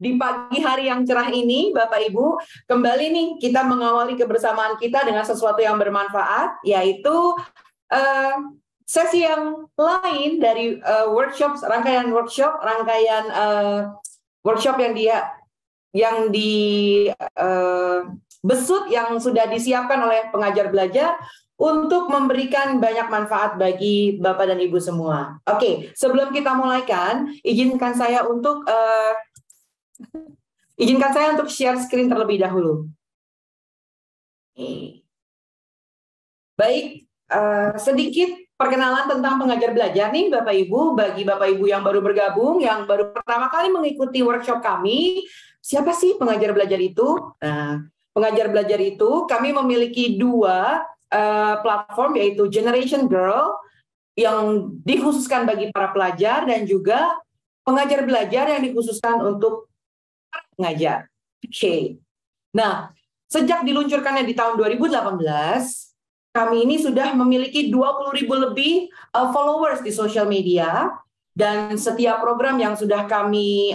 di pagi hari yang cerah ini, Bapak Ibu, kembali nih kita mengawali kebersamaan kita dengan sesuatu yang bermanfaat, yaitu sesi yang lain dari rangkaian workshop yang besut yang sudah disiapkan oleh pengajar belajar untuk memberikan banyak manfaat bagi Bapak dan Ibu semua. Oke, sebelum kita mulaikan, izinkan saya untuk share screen terlebih dahulu. Baik, sedikit perkenalan tentang pengajar belajar nih Bapak Ibu. Bagi Bapak Ibu yang baru bergabung, yang baru pertama kali mengikuti workshop kami, siapa sih pengajar belajar itu? Nah, pengajar belajar itu kami memiliki dua platform, yaitu Generation Girl yang dikhususkan bagi para pelajar dan juga pengajar belajar yang dikhususkan untuk pengajar. Oke. Nah, sejak diluncurkannya di tahun 2018, kami ini sudah memiliki 20.000 lebih followers di sosial media, dan setiap program yang sudah kami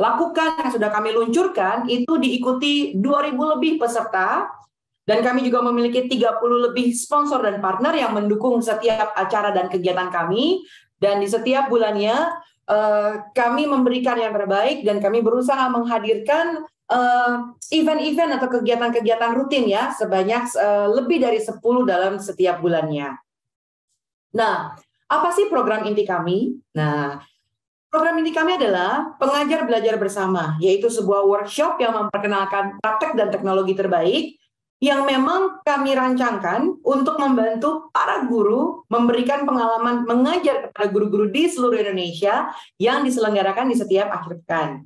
lakukan, yang sudah kami luncurkan, itu diikuti 2.000 lebih peserta, dan kami juga memiliki 30 lebih sponsor dan partner yang mendukung setiap acara dan kegiatan kami, dan di setiap bulannya kami memberikan yang terbaik, dan kami berusaha menghadirkan event-event atau kegiatan-kegiatan rutin ya, sebanyak lebih dari 10 dalam setiap bulannya. Nah, apa sih program inti kami? Nah, program inti kami adalah pengajar belajar bersama, yaitu sebuah workshop yang memperkenalkan praktek dan teknologi terbaik yang memang kami rancangkan untuk membantu para guru memberikan pengalaman mengajar kepada guru-guru di seluruh Indonesia yang diselenggarakan di setiap akhir pekan.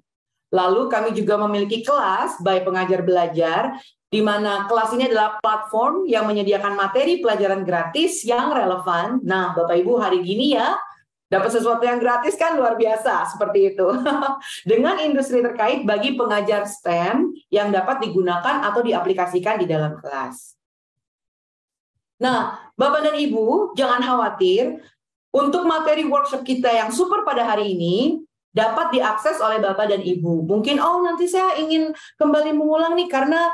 Lalu kami juga memiliki kelas by pengajar belajar, di mana kelas ini adalah platform yang menyediakan materi pelajaran gratis yang relevan. Nah, Bapak Ibu, hari gini ya, dapat sesuatu yang gratis kan luar biasa, seperti itu. Dengan industri terkait bagi pengajar STEM yang dapat digunakan atau diaplikasikan di dalam kelas. Nah, Bapak dan Ibu, jangan khawatir, untuk materi workshop kita yang super pada hari ini, dapat diakses oleh Bapak dan Ibu. Mungkin, nanti saya ingin kembali mengulang nih, karena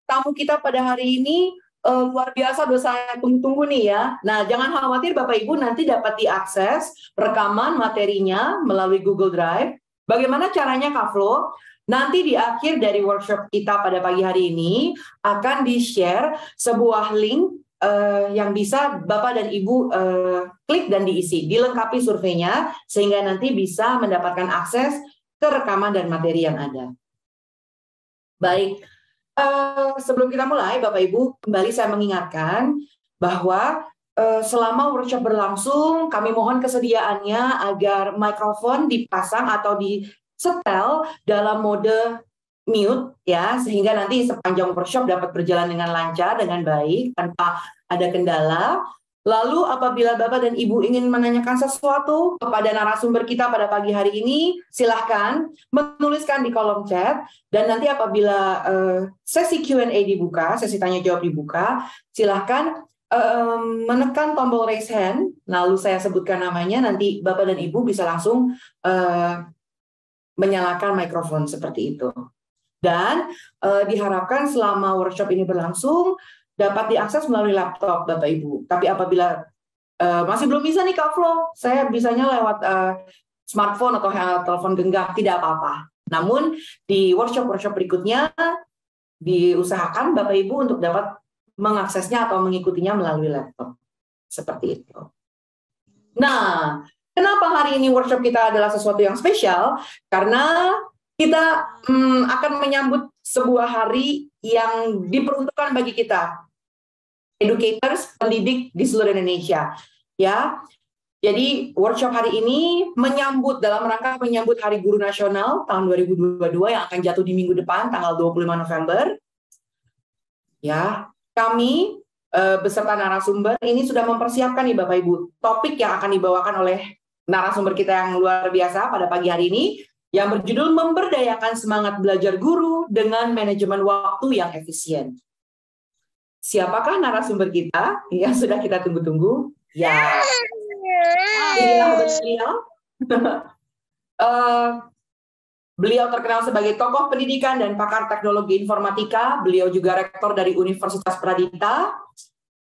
tamu kita pada hari ini luar biasa, udah saya tunggu-tunggu nih ya. Nah, jangan khawatir Bapak Ibu, nanti dapat diakses rekaman materinya melalui Google Drive. Bagaimana caranya, Kak Flo? Nanti di akhir dari workshop kita pada pagi hari ini akan di-share sebuah link yang bisa Bapak dan Ibu klik dan diisi, dilengkapi surveinya, sehingga nanti bisa mendapatkan akses ke rekaman dan materi yang ada. Baik. Sebelum kita mulai, Bapak Ibu, kembali saya mengingatkan bahwa selama workshop berlangsung, kami mohon kesediaannya agar mikrofon dipasang atau disetel dalam mode mute ya, sehingga nanti sepanjang workshop dapat berjalan dengan lancar, dengan baik, tanpa ada kendala. Lalu apabila Bapak dan Ibu ingin menanyakan sesuatu kepada narasumber kita pada pagi hari ini, silahkan menuliskan di kolom chat, dan nanti apabila sesi Q&A dibuka, sesi tanya jawab dibuka, silahkan menekan tombol raise hand, lalu saya sebutkan namanya, nanti Bapak dan Ibu bisa langsung menyalakan mikrofon seperti itu. Dan diharapkan selama workshop ini berlangsung, dapat diakses melalui laptop Bapak Ibu. Tapi apabila masih belum bisa nih Kak Flo, saya bisanya lewat smartphone atau telepon genggam, tidak apa-apa. Namun di workshop-workshop berikutnya diusahakan Bapak Ibu untuk dapat mengaksesnya atau mengikutinya melalui laptop. Seperti itu. Nah, kenapa hari ini workshop kita adalah sesuatu yang spesial? Karena kita akan menyambut sebuah hari yang diperuntukkan bagi kita, educators, pendidik di seluruh Indonesia, ya. Jadi workshop hari ini dalam rangka menyambut Hari Guru Nasional tahun 2022 yang akan jatuh di minggu depan, tanggal 25 November. Ya, kami beserta narasumber ini sudah mempersiapkan nih Bapak Ibu topik yang akan dibawakan oleh narasumber kita yang luar biasa pada pagi hari ini, yang berjudul Memberdayakan Semangat Belajar Guru dengan Manajemen Waktu yang Efisien. Siapakah narasumber kita yang sudah kita tunggu-tunggu? Ya, inilah beliau. Beliau terkenal sebagai tokoh pendidikan dan pakar teknologi informatika. Beliau juga rektor dari Universitas Pradita.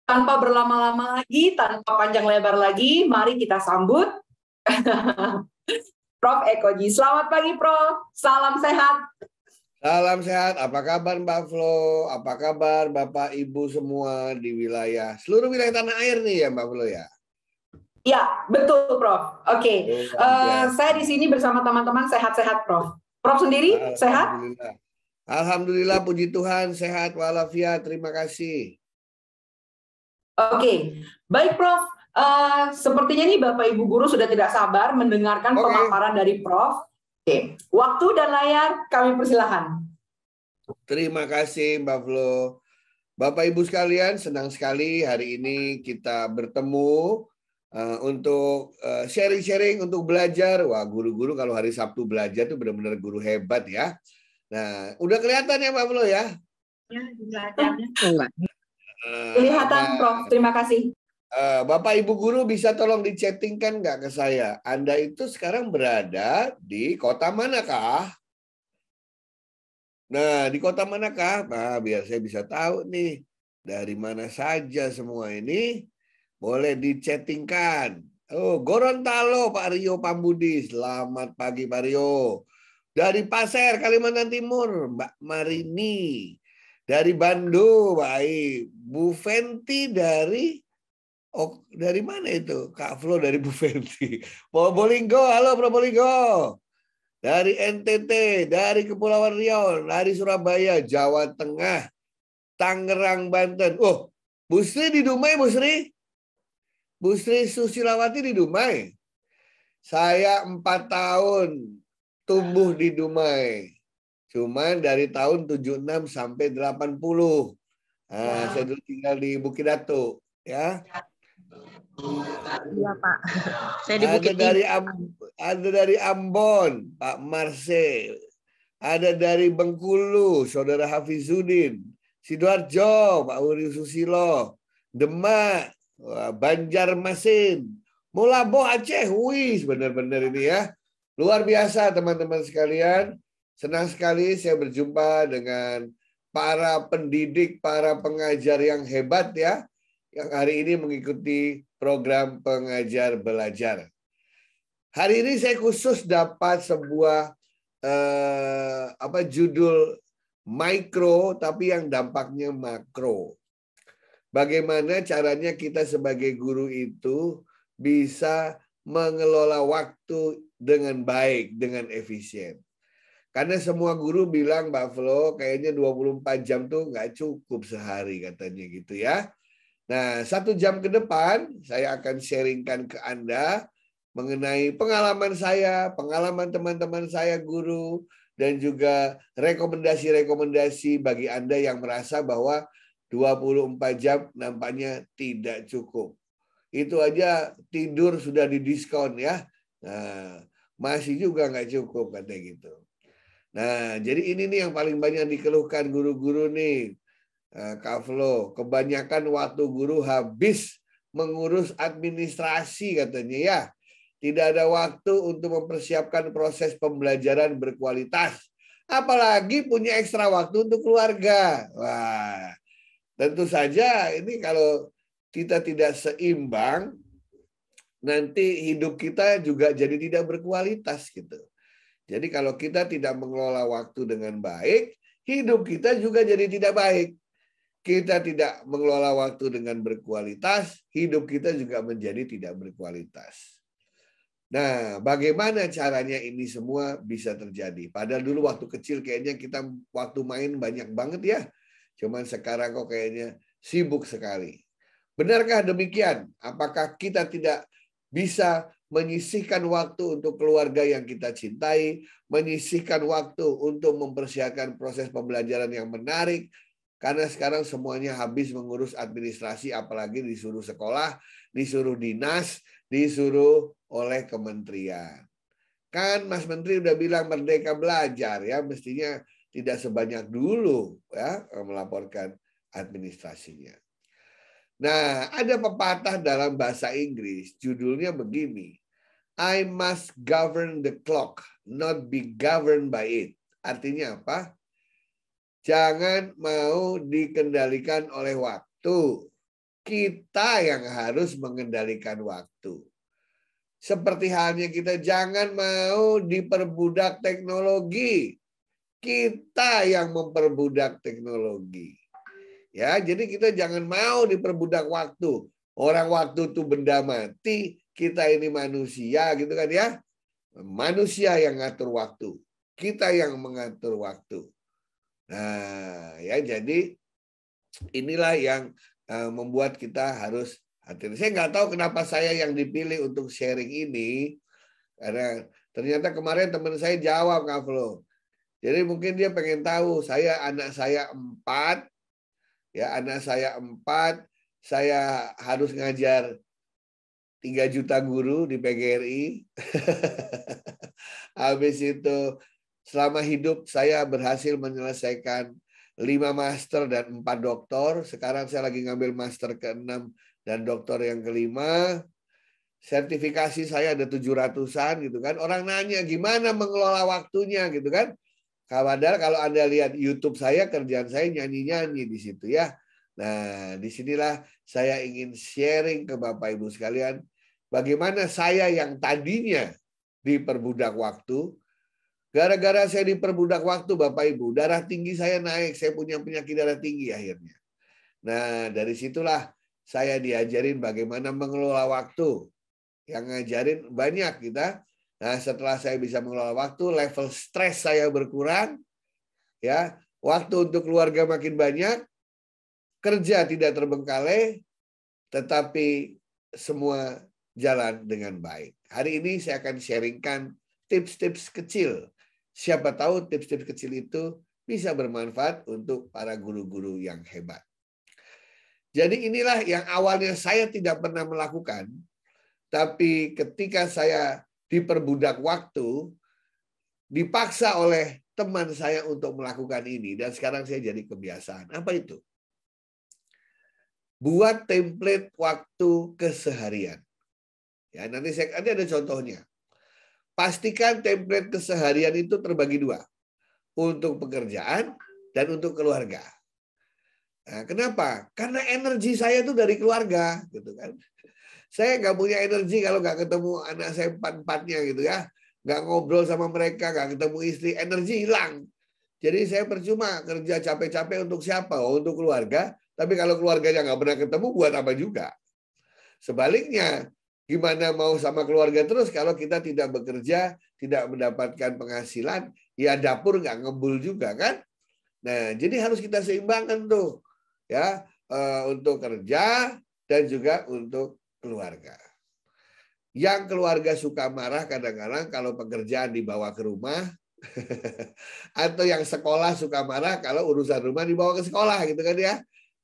Tanpa berlama-lama lagi, tanpa panjang lebar lagi, mari kita sambut Prof. Ekoji. Selamat pagi, Prof. Salam sehat. Salam sehat. Apa kabar Mbak Flo? Apa kabar Bapak Ibu semua di seluruh wilayah tanah air nih ya Mbak Flo ya? Ya, betul, Prof. Oke. Saya di sini bersama teman-teman sehat-sehat, Prof. Prof sendiri sehat? Alhamdulillah. Alhamdulillah, puji Tuhan, sehat walafiat. Terima kasih. Oke, baik, Prof. Sepertinya nih Bapak Ibu guru sudah tidak sabar mendengarkan pemaparan dari Prof. Oke, waktu dan layar kami persilahkan. Terima kasih Mbak Flo. Bapak Ibu sekalian, senang sekali hari ini kita bertemu untuk sharing-sharing, untuk belajar. Wah, guru-guru kalau hari Sabtu belajar tuh benar-benar guru hebat ya. Nah, udah kelihatan ya Mbak Flo ya? Ya, kelihatan, Prof. Terima kasih. Bapak Ibu guru bisa tolong dicetingkan nggak ke saya? Anda itu sekarang berada di kota manakah? Nah, di kota manakah? Nah, biar saya bisa tahu nih dari mana saja semua ini. Boleh dicetingkan. Oh, Gorontalo, Pak Rio Pambudi. Selamat pagi, Pak Rio. Dari Pasir, Kalimantan Timur, Mbak Marini. Dari Bandung, baik. Bu Fenti dari mana itu? Kak Flo dari Bu Fenti. Probolinggo, halo Probolinggo. Dari NTT, dari Kepulauan Riau, dari Surabaya, Jawa Tengah, Tangerang, Banten. Oh, Bu Sri di Dumai, Bu Sri? Bu Sri Susilawati di Dumai. Saya 4 tahun tumbuh di Dumai. Cuman dari tahun 76 sampai 80. Nah, saya dulu tinggal di Bukit Datu. Ya. Iya Pak. Saya di Bukit Ada dari Ambon, Pak Marse. Ada dari Bengkulu, Saudara Hafizuddin. Sidoarjo, Pak Uri Susilo. Demak, Banjarmasin. Mulabo Aceh. Wih, benar-benar ini ya. Luar biasa teman-teman sekalian. Senang sekali saya berjumpa dengan para pendidik, para pengajar yang hebat ya. Yang hari ini mengikuti program pengajar belajar. Hari ini saya khusus dapat sebuah judul mikro tapi yang dampaknya makro. Bagaimana caranya kita sebagai guru itu bisa mengelola waktu dengan baik, dengan efisien. Karena semua guru bilang, Mbak Flo, kayaknya 24 jam tuh nggak cukup sehari katanya gitu ya. Nah, 1 jam ke depan saya akan sharingkan ke Anda mengenai pengalaman saya, pengalaman teman-teman saya guru, dan juga rekomendasi-rekomendasi bagi Anda yang merasa bahwa 24 jam nampaknya tidak cukup. Itu aja tidur sudah didiskon ya. Nah, masih juga nggak cukup katanya gitu. Nah, jadi ini nih yang paling banyak dikeluhkan guru-guru nih. Kak Flo, kebanyakan waktu guru habis mengurus administrasi katanya ya. Tidak ada waktu untuk mempersiapkan proses pembelajaran berkualitas. Apalagi punya ekstra waktu untuk keluarga. Wah, tentu saja ini kalau kita tidak seimbang, nanti hidup kita juga jadi tidak berkualitas gitu. Jadi kalau kita tidak mengelola waktu dengan baik, hidup kita juga jadi tidak baik. Kita tidak mengelola waktu dengan berkualitas, hidup kita juga menjadi tidak berkualitas. Nah, bagaimana caranya ini semua bisa terjadi? Padahal dulu waktu kecil kayaknya kita waktu main banyak banget ya. Cuman sekarang kok kayaknya sibuk sekali. Benarkah demikian? Apakah kita tidak bisa menyisihkan waktu untuk keluarga yang kita cintai, menyisihkan waktu untuk mempersiapkan proses pembelajaran yang menarik, karena sekarang semuanya habis mengurus administrasi, apalagi disuruh sekolah, disuruh dinas, disuruh oleh kementerian. Kan Mas Menteri udah bilang merdeka belajar ya, mestinya tidak sebanyak dulu ya melaporkan administrasinya. Nah, ada pepatah dalam bahasa Inggris, judulnya begini. I must govern the clock, not be governed by it. Artinya apa? Jangan mau dikendalikan oleh waktu. Kita yang harus mengendalikan waktu. Seperti halnya kita jangan mau diperbudak teknologi. Kita yang memperbudak teknologi. Ya, jadi kita jangan mau diperbudak waktu. Orang waktu itu benda mati, kita ini manusia gitu kan ya. Manusia yang ngatur waktu. Kita yang mengatur waktu. Nah, ya jadi inilah yang membuat kita harus hati-hati. Saya nggak tahu kenapa saya yang dipilih untuk sharing ini, karena ternyata kemarin teman saya jawab, Kak Flo. Jadi mungkin dia pengen tahu, anak saya 4, ya anak saya 4, saya harus ngajar 3 juta guru di PGRI. Habis itu selama hidup saya berhasil menyelesaikan 5 master dan 4 doktor. Sekarang saya lagi ngambil master ke-6 dan doktor yang ke-5. Sertifikasi saya ada 700-an gitu kan. Orang nanya gimana mengelola waktunya gitu kan. Padahal kalau Anda lihat YouTube saya, kerjaan saya nyanyi-nyanyi di situ ya. Nah, disinilah saya ingin sharing ke Bapak Ibu sekalian. Bagaimana saya yang tadinya diperbudak waktu, gara-gara saya diperbudak waktu Bapak Ibu, darah tinggi saya naik, saya punya penyakit darah tinggi akhirnya. Nah, dari situlah saya diajarin bagaimana mengelola waktu. Yang ngajarin banyak kita. Nah, setelah saya bisa mengelola waktu, level stres saya berkurang. Ya, waktu untuk keluarga makin banyak, kerja tidak terbengkalai, tetapi semua jalan dengan baik. Hari ini saya akan sharingkan tips-tips kecil. Siapa tahu tips-tips kecil itu bisa bermanfaat untuk para guru-guru yang hebat. Jadi inilah yang awalnya saya tidak pernah melakukan, tapi ketika saya diperbudak waktu, dipaksa oleh teman saya untuk melakukan ini, dan sekarang saya jadi kebiasaan. Apa itu? Buat template waktu keseharian. Ya, nanti ada contohnya. Pastikan template keseharian itu terbagi 2. Untuk pekerjaan dan untuk keluarga. Nah, kenapa? Karena energi saya itu dari keluarga, gitu kan. Saya nggak punya energi kalau nggak ketemu anak saya 4-4-nya gitu ya. Nggak ngobrol sama mereka, nggak ketemu istri, energi hilang. Jadi saya percuma kerja capek-capek untuk siapa? Oh, untuk keluarga. Tapi kalau keluarganya nggak pernah ketemu, buat apa juga? Sebaliknya, gimana mau sama keluarga terus kalau kita tidak bekerja, tidak mendapatkan penghasilan, ya dapur nggak ngebul juga kan? Nah, jadi harus kita seimbangkan tuh, ya untuk kerja dan juga untuk keluarga. Yang keluarga suka marah kadang-kadang kalau pekerjaan dibawa ke rumah, atau yang sekolah suka marah kalau urusan rumah dibawa ke sekolah gitu kan ya.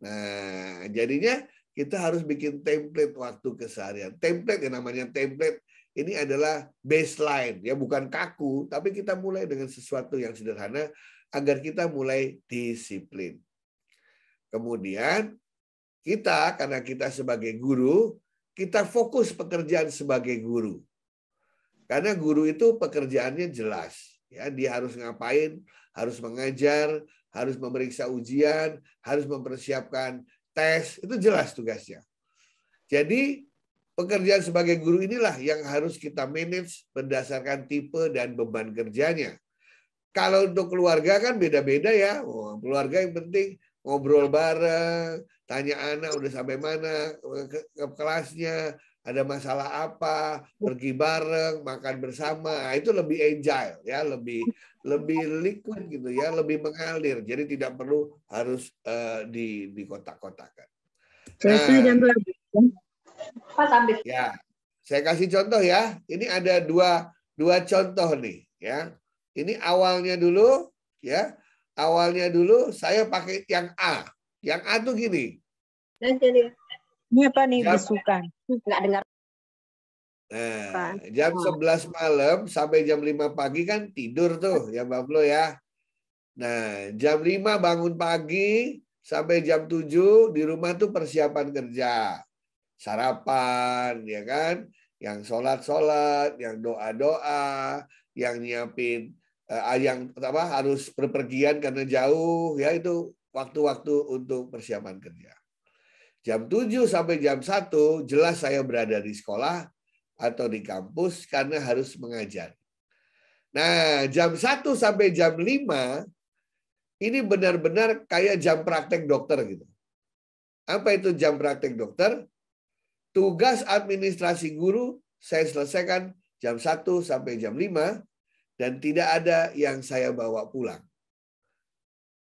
Nah, jadinya kita harus bikin template waktu keseharian. Template yang namanya template ini adalah baseline, ya bukan kaku, tapi kita mulai dengan sesuatu yang sederhana agar kita mulai disiplin. Kemudian kita, karena kita sebagai guru, kita fokus pekerjaan sebagai guru. Karena guru itu pekerjaannya jelas. Ya, dia harus ngapain, harus mengajar, harus memeriksa ujian, harus mempersiapkan tes, itu jelas tugasnya. Jadi pekerjaan sebagai guru inilah yang harus kita manage berdasarkan tipe dan beban kerjanya. Kalau untuk keluarga kan beda-beda ya. Oh, keluarga yang penting ngobrol bareng, tanya anak udah sampai mana ke kelasnya, ada masalah apa, pergi bareng, makan bersama. Nah, itu lebih agile ya, lebih liquid gitu ya, lebih mengalir. Jadi tidak perlu harus di kotak-kotakan. Nah, ya, saya kasih contoh ya. Ini ada dua contoh nih ya. Ini awalnya dulu ya. Awalnya dulu saya pakai yang A. Yang A tuh gini. Ini apa nih besukan? Nggak dengar. Nah, jam 11 malam sampai jam 5 pagi kan tidur tuh ya Mbak Flo ya. Nah, jam 5 bangun pagi sampai jam 7 di rumah tuh persiapan kerja. Sarapan ya kan. Yang sholat-sholat, yang doa-doa, yang nyiapin yang harus berpergian karena jauh, ya itu waktu-waktu untuk persiapan kerja. Jam 7 sampai jam 1 jelas saya berada di sekolah atau di kampus karena harus mengajar. Nah, jam 1 sampai jam 5 ini benar-benar kayak jam praktek dokter gitu. Apa itu jam praktek dokter? Tugas administrasi guru saya selesaikan jam 1 sampai jam 5 dan tidak ada yang saya bawa pulang.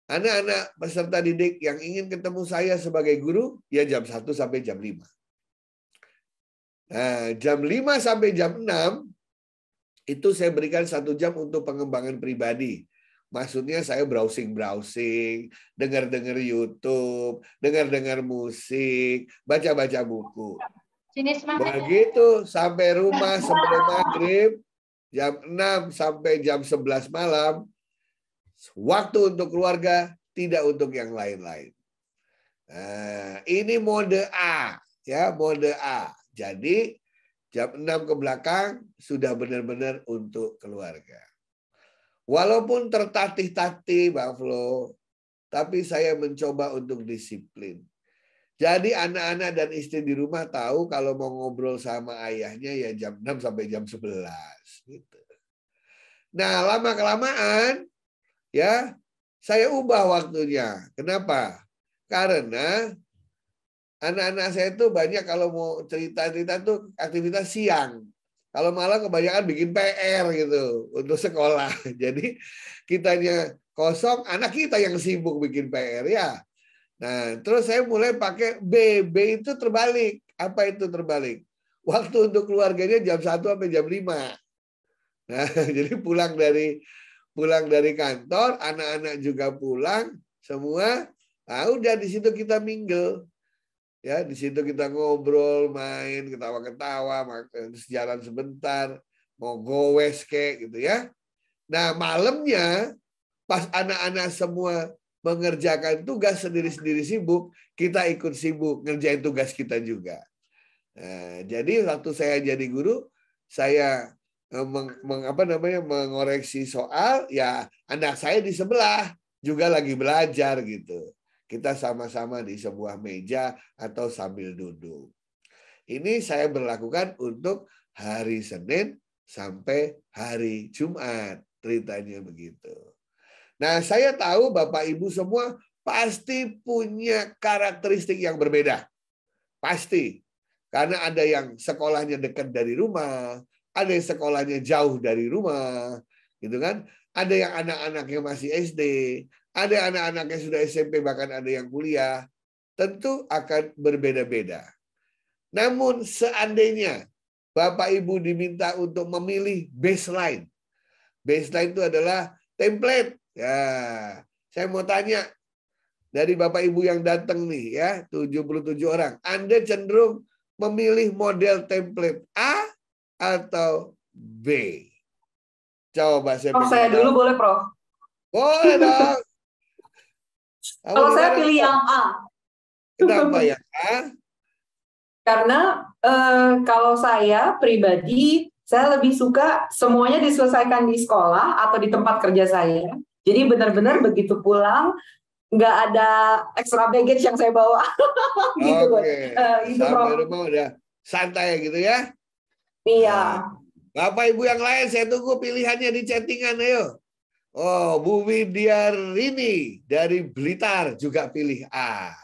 Anak-anak peserta didik yang ingin ketemu saya sebagai guru, ya jam 1 sampai jam 5. Nah, jam 5 sampai jam 6, itu saya berikan 1 jam untuk pengembangan pribadi. Maksudnya saya browsing-browsing, dengar-dengar YouTube, dengar-dengar musik, baca-baca buku. Begitu sampai rumah sebelum maghrib, jam 6 sampai jam 11 malam, waktu untuk keluarga, tidak untuk yang lain-lain. Nah, ini mode A, ya, mode A. Jadi jam 6 ke belakang sudah benar-benar untuk keluarga. Walaupun tertatih-tatih, Bang Flo, tapi saya mencoba untuk disiplin. Jadi anak-anak dan istri di rumah tahu kalau mau ngobrol sama ayahnya ya jam 6 sampai jam 11. Gitu. Nah, lama-kelamaan ya saya ubah waktunya. Kenapa? Karena anak-anak saya itu banyak kalau mau cerita-cerita tuh aktivitas siang. Kalau malam kebanyakan bikin PR gitu untuk sekolah. Jadi kitanya kosong, anak kita yang sibuk bikin PR ya. Nah, terus saya mulai pakai B. B itu terbalik. Apa itu terbalik? Waktu untuk keluarganya jam 1 sampai jam 5. Nah, jadi pulang dari kantor, anak-anak juga pulang, semua. Nah, udah di situ kita mingle. Ya, di situ kita ngobrol, main, ketawa-ketawa, terus jalan sebentar, mau gowes kek gitu ya. Nah, malamnya pas anak-anak semua mengerjakan tugas sendiri-sendiri sibuk, kita ikut sibuk ngerjain tugas kita juga. Nah, jadi waktu saya jadi guru, saya mengoreksi soal, ya anak saya di sebelah juga lagi belajar gitu. Kita sama-sama di sebuah meja atau sambil duduk. Ini saya berlakukan untuk hari Senin sampai hari Jumat. Ceritanya begitu. Nah, saya tahu Bapak Ibu semua pasti punya karakteristik yang berbeda. Pasti. Karena ada yang sekolahnya dekat dari rumah, ada yang sekolahnya jauh dari rumah, gitu kan? Ada yang anak-anaknya masih SD, ada anak-anak yang sudah SMP, bahkan ada yang kuliah. Tentu akan berbeda-beda. Namun seandainya Bapak Ibu diminta untuk memilih baseline. Baseline itu adalah template. Ya, saya mau tanya dari Bapak Ibu yang datang nih ya, 77 orang. Anda cenderung memilih model template A atau B? Coba saya dulu boleh, Prof? Boleh dong. Kalau saya pilih yang A. Kenapa yang A? Karena kalau saya pribadi, saya lebih suka semuanya diselesaikan di sekolah atau di tempat kerja saya. Jadi benar-benar begitu pulang, nggak ada extra baggage yang saya bawa. Gitu. Oke. Sampai rumah udah santai gitu ya? Iya. Bapak Ibu yang lain, saya tunggu pilihannya di chattingan, ayo. Oh, Bu Widiarini dari Blitar juga pilih A.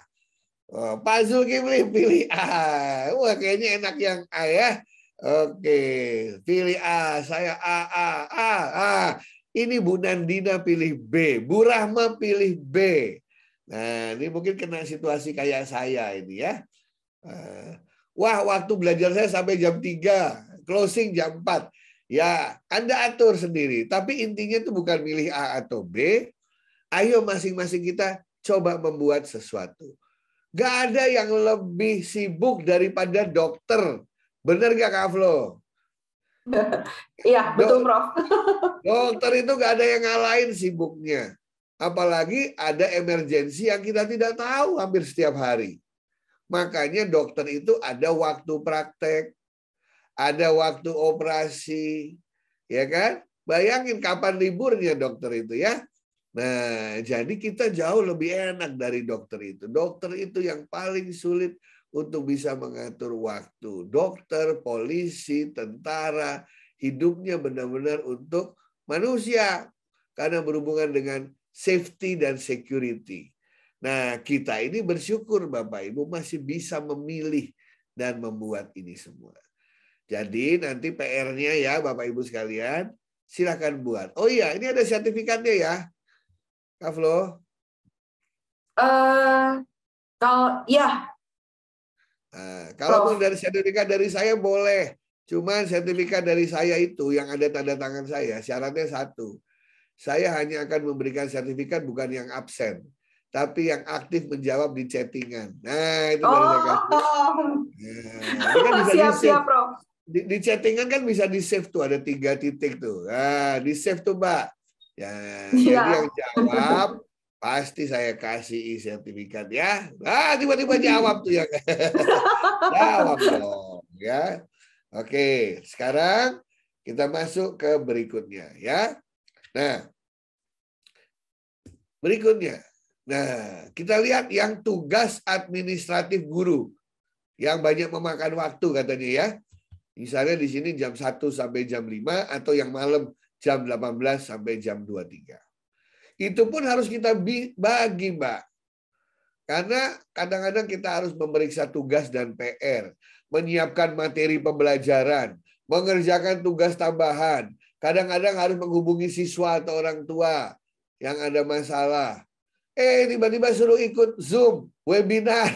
Oh, Pak Zulkifli pilih A. Wah, kayaknya enak yang A ya. Oke, pilih A. Saya A. Ini Bu Nandina pilih B. Bu Rahma pilih B. Nah, ini mungkin kena situasi kayak saya ini ya. Wah, waktu belajar saya sampai jam 3, closing jam 4. Ya, Anda atur sendiri. Tapi intinya itu bukan milih A atau B. Ayo masing-masing kita coba membuat sesuatu. Gak ada yang lebih sibuk daripada dokter. Benar gak, Kak Flo? Iya, betul, Prof. Dokter itu gak ada yang ngalahin sibuknya. Apalagi ada emergensi yang kita tidak tahu hampir setiap hari. Makanya dokter itu ada waktu praktek. ada waktu operasi, ya kan? Bayangin kapan liburnya dokter itu ya. Nah, jadi kita jauh lebih enak dari dokter itu. Dokter itu yang paling sulit untuk bisa mengatur waktu. Dokter, polisi, tentara, hidupnya benar-benar untuk manusia. Karena berhubungan dengan safety dan security. Nah, kita ini bersyukur Bapak Ibu masih bisa memilih dan membuat ini semua. Jadi nanti PR-nya ya Bapak Ibu sekalian, silakan buat. Oh iya, ini ada sertifikatnya ya, Kak Flo. Kalau ya, Nah, kalau mau Prof. dari sertifikat dari saya boleh. Cuman sertifikat dari saya itu yang ada tanda tangan saya, syaratnya satu. Saya hanya akan memberikan sertifikat bukan yang absen, tapi yang aktif menjawab di chattingan. Nah, itu baru saya kasih. Nah, ini kan bisa Siap-siap, Prof. di chattingan kan bisa di save tuh, ada 3 titik tuh. Nah, di save tuh Mbak. Ya, jadi yang jawab pasti saya kasih sertifikat ya. Nah, tiba-tiba jawab tuh ya. Jawab dong ya. Oke, sekarang kita masuk ke berikutnya ya. Nah, berikutnya. Nah, kita lihat yang tugas administratif guru yang banyak memakan waktu katanya ya. Misalnya di sini jam 1 sampai jam 5 atau yang malam jam 18 sampai jam 23. Itu pun harus kita bagi, Mbak. Karena kadang-kadang kita harus memeriksa tugas dan PR, menyiapkan materi pembelajaran, mengerjakan tugas tambahan. Kadang-kadang harus menghubungi siswa atau orang tua yang ada masalah. Tiba-tiba suruh ikut Zoom, webinar,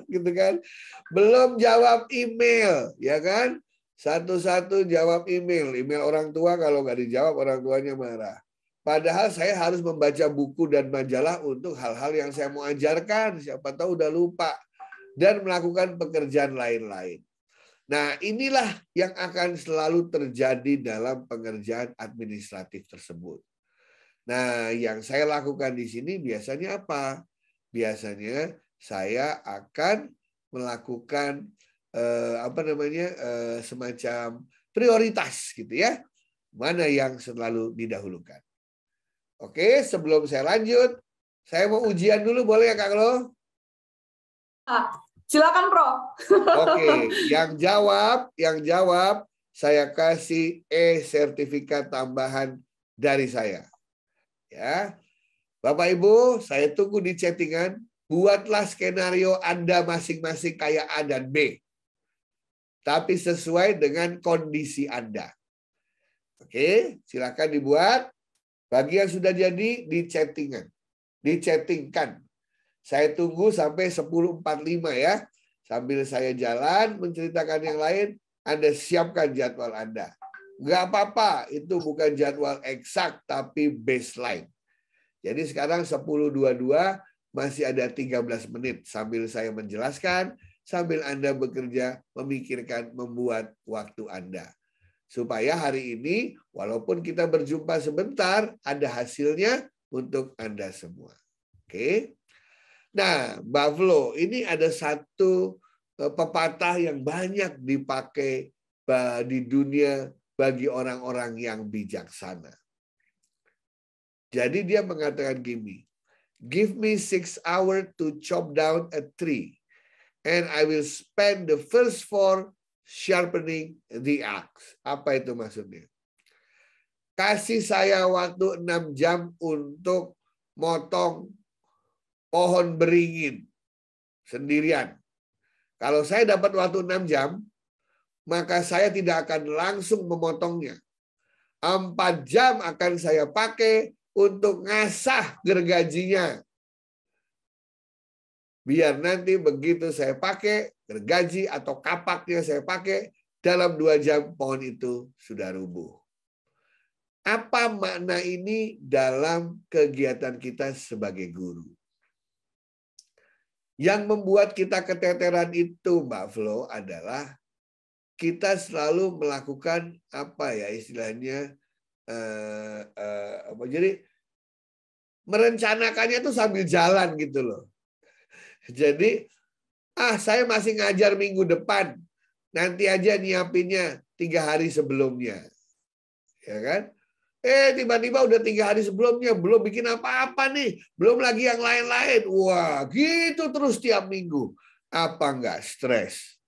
gitu kan. Belum jawab email, ya kan? Satu-satu jawab email. Email orang tua kalau nggak dijawab orang tuanya marah. Padahal saya harus membaca buku dan majalah untuk hal-hal yang saya mau ajarkan. Siapa tahu udah lupa. Dan melakukan pekerjaan lain-lain. Nah, inilah yang akan selalu terjadi dalam pengerjaan administratif tersebut. Nah, yang saya lakukan di sini biasanya apa? Biasanya saya akan melakukan semacam prioritas gitu ya. Mana yang selalu didahulukan. Oke, sebelum saya lanjut, saya mau ujian dulu boleh ya Kak Lo? Silakan, Prof. Oke, yang jawab saya kasih sertifikat tambahan dari saya. Ya, Bapak Ibu, saya tunggu di chattingan. Buatlah skenario Anda masing-masing kayak A dan B. Tapi sesuai dengan kondisi Anda. Oke, silakan dibuat. Bagi yang sudah jadi, di chattingan. Dichattingkan. Saya tunggu sampai 10.45 ya. Sambil saya jalan menceritakan yang lain, Anda siapkan jadwal Anda. Nggak apa-apa, itu bukan jadwal eksak, tapi baseline. Jadi sekarang 10.22 masih ada 13 menit sambil saya menjelaskan, sambil Anda bekerja, memikirkan, membuat waktu Anda. Supaya hari ini, walaupun kita berjumpa sebentar, ada hasilnya untuk Anda semua. Oke? Nah, Mbak Flo, ini ada satu pepatah yang banyak dipakai di dunia bagi orang-orang yang bijaksana. Jadi dia mengatakan gini, give me 6 hours to chop down a tree, and I will spend the first 4 sharpening the axe. Apa itu maksudnya? Kasih saya waktu 6 jam untuk motong pohon beringin sendirian. Kalau saya dapat waktu 6 jam, maka saya tidak akan langsung memotongnya. 4 jam akan saya pakai untuk ngasah gergajinya. Biar nanti begitu saya pakai gergaji atau kapaknya saya pakai, dalam 2 jam pohon itu sudah rubuh. Apa makna ini dalam kegiatan kita sebagai guru? Yang membuat kita keteteran itu, Mbak Flo, adalah kita selalu melakukan apa ya istilahnya, jadi merencanakannya itu sambil jalan gitu loh. Jadi, saya masih ngajar minggu depan. nanti aja nyiapinnya 3 hari sebelumnya. Ya kan? Tiba-tiba udah 3 hari sebelumnya, belum bikin apa-apa nih. Belum lagi yang lain-lain. Wah, gitu terus tiap minggu. Apa enggak stres?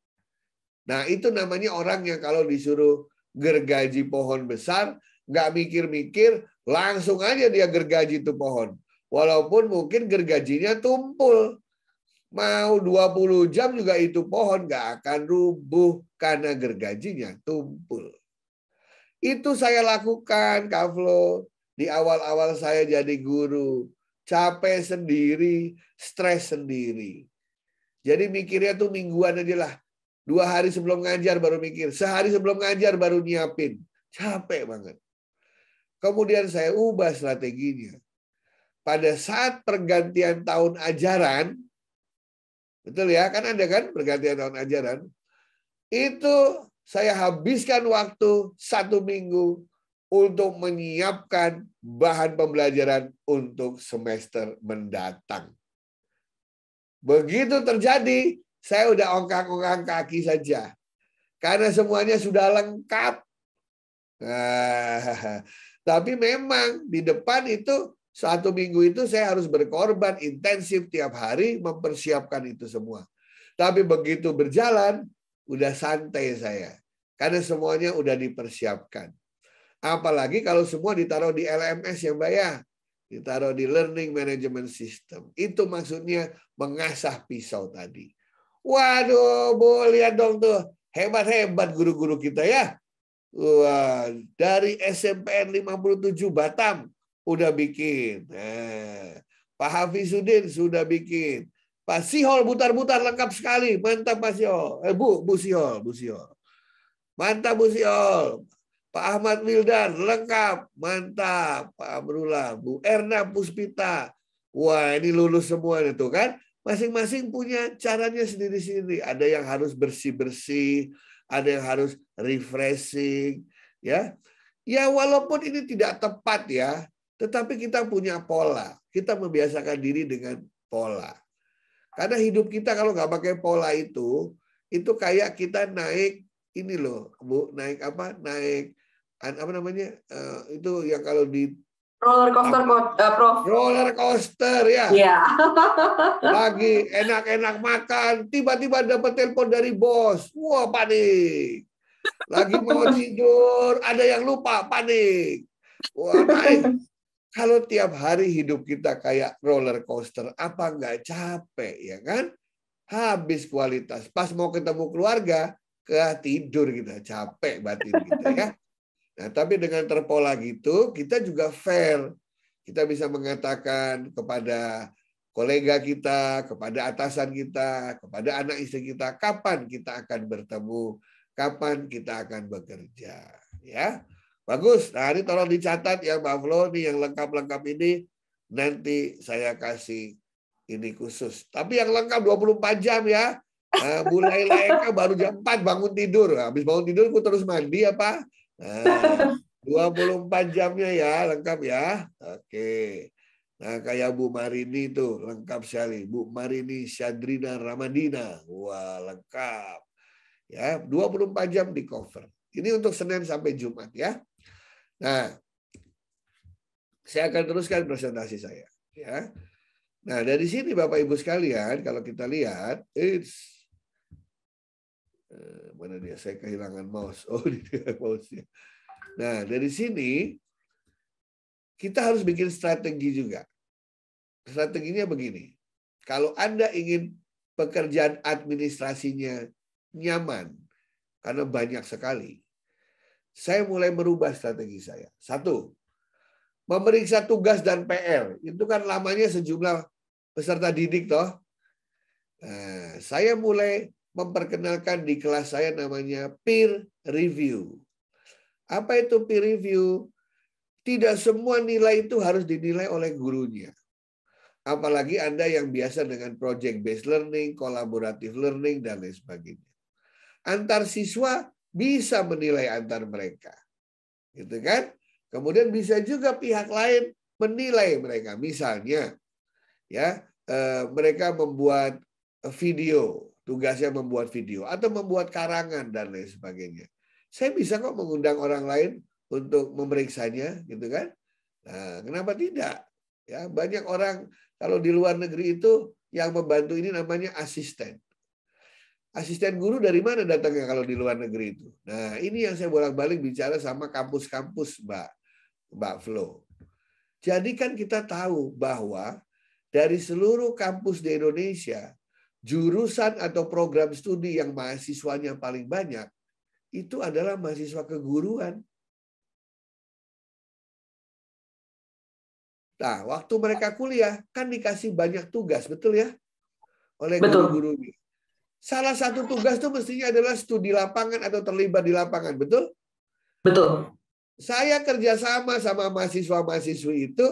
Nah, itu namanya orang yang kalau disuruh gergaji pohon besar, nggak mikir-mikir, langsung aja dia gergaji itu pohon. Walaupun mungkin gergajinya tumpul. Mau 20 jam juga itu pohon nggak akan rubuh karena gergajinya tumpul. Itu saya lakukan, Kak Flo. Di awal-awal saya jadi guru. Capek sendiri, stres sendiri. Jadi mikirnya tuh mingguan aja lah. 2 hari sebelum ngajar baru mikir. Sehari sebelum ngajar baru nyiapin. Capek banget. Kemudian saya ubah strateginya. Pada saat pergantian tahun ajaran, betul ya, kan ada kan pergantian tahun ajaran, itu saya habiskan waktu 1 minggu untuk menyiapkan bahan pembelajaran untuk semester mendatang. Begitu terjadi, saya udah ongkang-ongkang kaki saja. Karena semuanya sudah lengkap. Tapi memang di depan itu 1 minggu itu saya harus berkorban intensif tiap hari mempersiapkan itu semua. Tapi begitu berjalan, udah santai saya. Karena semuanya udah dipersiapkan. Apalagi kalau semua ditaruh di LMS ya Mbak ya. Ditaruh di Learning Management System. Itu maksudnya mengasah pisau tadi. Waduh, Bu, lihat dong tuh. Hebat-hebat guru-guru kita ya. Wah, dari SMPN 57 Batam udah bikin. Pak Hafizudin sudah bikin. Pak Sihol butar-butar lengkap sekali. Mantap Pak Sihol. Bu Sihol. Mantap Bu Sihol. Pak Ahmad Wildan lengkap. Mantap. Pak Amrullah. Bu Erna Puspita. Wah, ini lulus semua itu kan. Masing-masing punya caranya sendiri-sendiri. Ada yang harus bersih-bersih, ada yang harus refreshing, ya. Ya walaupun ini tidak tepat ya, tetapi kita punya pola. Kita membiasakan diri dengan pola. Karena hidup kita kalau nggak pakai pola itu kayak kita naik ini loh, Bu, naik apa? Naik apa namanya? Itu yang kalau di roller coaster, Prof. Roller coaster ya. Iya. Lagi enak-enak makan, tiba-tiba dapat telepon dari bos. Wah, panik. Lagi mau tidur, ada yang lupa, panik. Wah, naik. Kalau tiap hari hidup kita kayak roller coaster, apa nggak capek, ya kan? Habis kualitas. Pas mau ketemu keluarga, tidur kita, capek batin kita ya. Nah, tapi dengan terpola gitu, kita juga fair. Kita bisa mengatakan kepada kolega kita, kepada atasan kita, kepada anak istri kita, kapan kita akan bertemu, kapan kita akan bekerja, ya. Bagus. Nah, ini tolong dicatat ya Mbak Flo, nih yang lengkap-lengkap ini nanti saya kasih ini khusus. Tapi yang lengkap 24 jam ya. Mulai Eka baru jam 4 bangun tidur. Habis bangun tidur aku terus mandi apa? 24 jamnya ya, lengkap ya. Oke. Nah, kayak Bu Marini itu lengkap sekali. Bu Marini Syadrina Ramadina. Wah, lengkap. Ya, 24 jam di cover. Ini untuk Senin sampai Jumat ya. Nah, saya akan teruskan presentasi saya ya. Nah, dari sini Bapak Ibu sekalian, kalau kita lihat, mana dia? Saya kehilangan mouse. Oh, ini dia mouse-nya. Nah, dari sini kita harus bikin strategi juga. Strateginya begini. Kalau Anda ingin pekerjaan administrasinya nyaman, karena banyak sekali, saya mulai merubah strategi saya. 1, memeriksa tugas dan PR. Itu kan lamanya sejumlah peserta didik toh. Nah, saya mulai memperkenalkan di kelas saya namanya peer review. Apa itu peer review? Tidak semua nilai itu harus dinilai oleh gurunya. Apalagi Anda yang biasa dengan project based learning, collaborative learning, dan lain sebagainya. Antar siswa bisa menilai antar mereka. Gitu kan? Kemudian bisa juga pihak lain menilai mereka. Misalnya, ya mereka membuat video tugasnya membuat video atau membuat karangan dan lain sebagainya. Saya bisa kok mengundang orang lain untuk memeriksanya, gitu kan? Nah, kenapa tidak? Ya, banyak orang kalau di luar negeri itu yang membantu ini namanya asisten. Asisten guru dari mana datangnya kalau di luar negeri itu? Nah, ini yang saya bolak-balik bicara sama kampus-kampus, Mbak Flo. Jadi kan kita tahu bahwa dari seluruh kampus di Indonesia, jurusan atau program studi yang mahasiswanya paling banyak, itu adalah mahasiswa keguruan. Nah, waktu mereka kuliah, kan dikasih banyak tugas, betul ya? Oleh guru-gurunya. Salah satu tugas itu mestinya adalah studi lapangan atau terlibat di lapangan, betul? Betul. Saya kerjasama sama mahasiswa-mahasiswi itu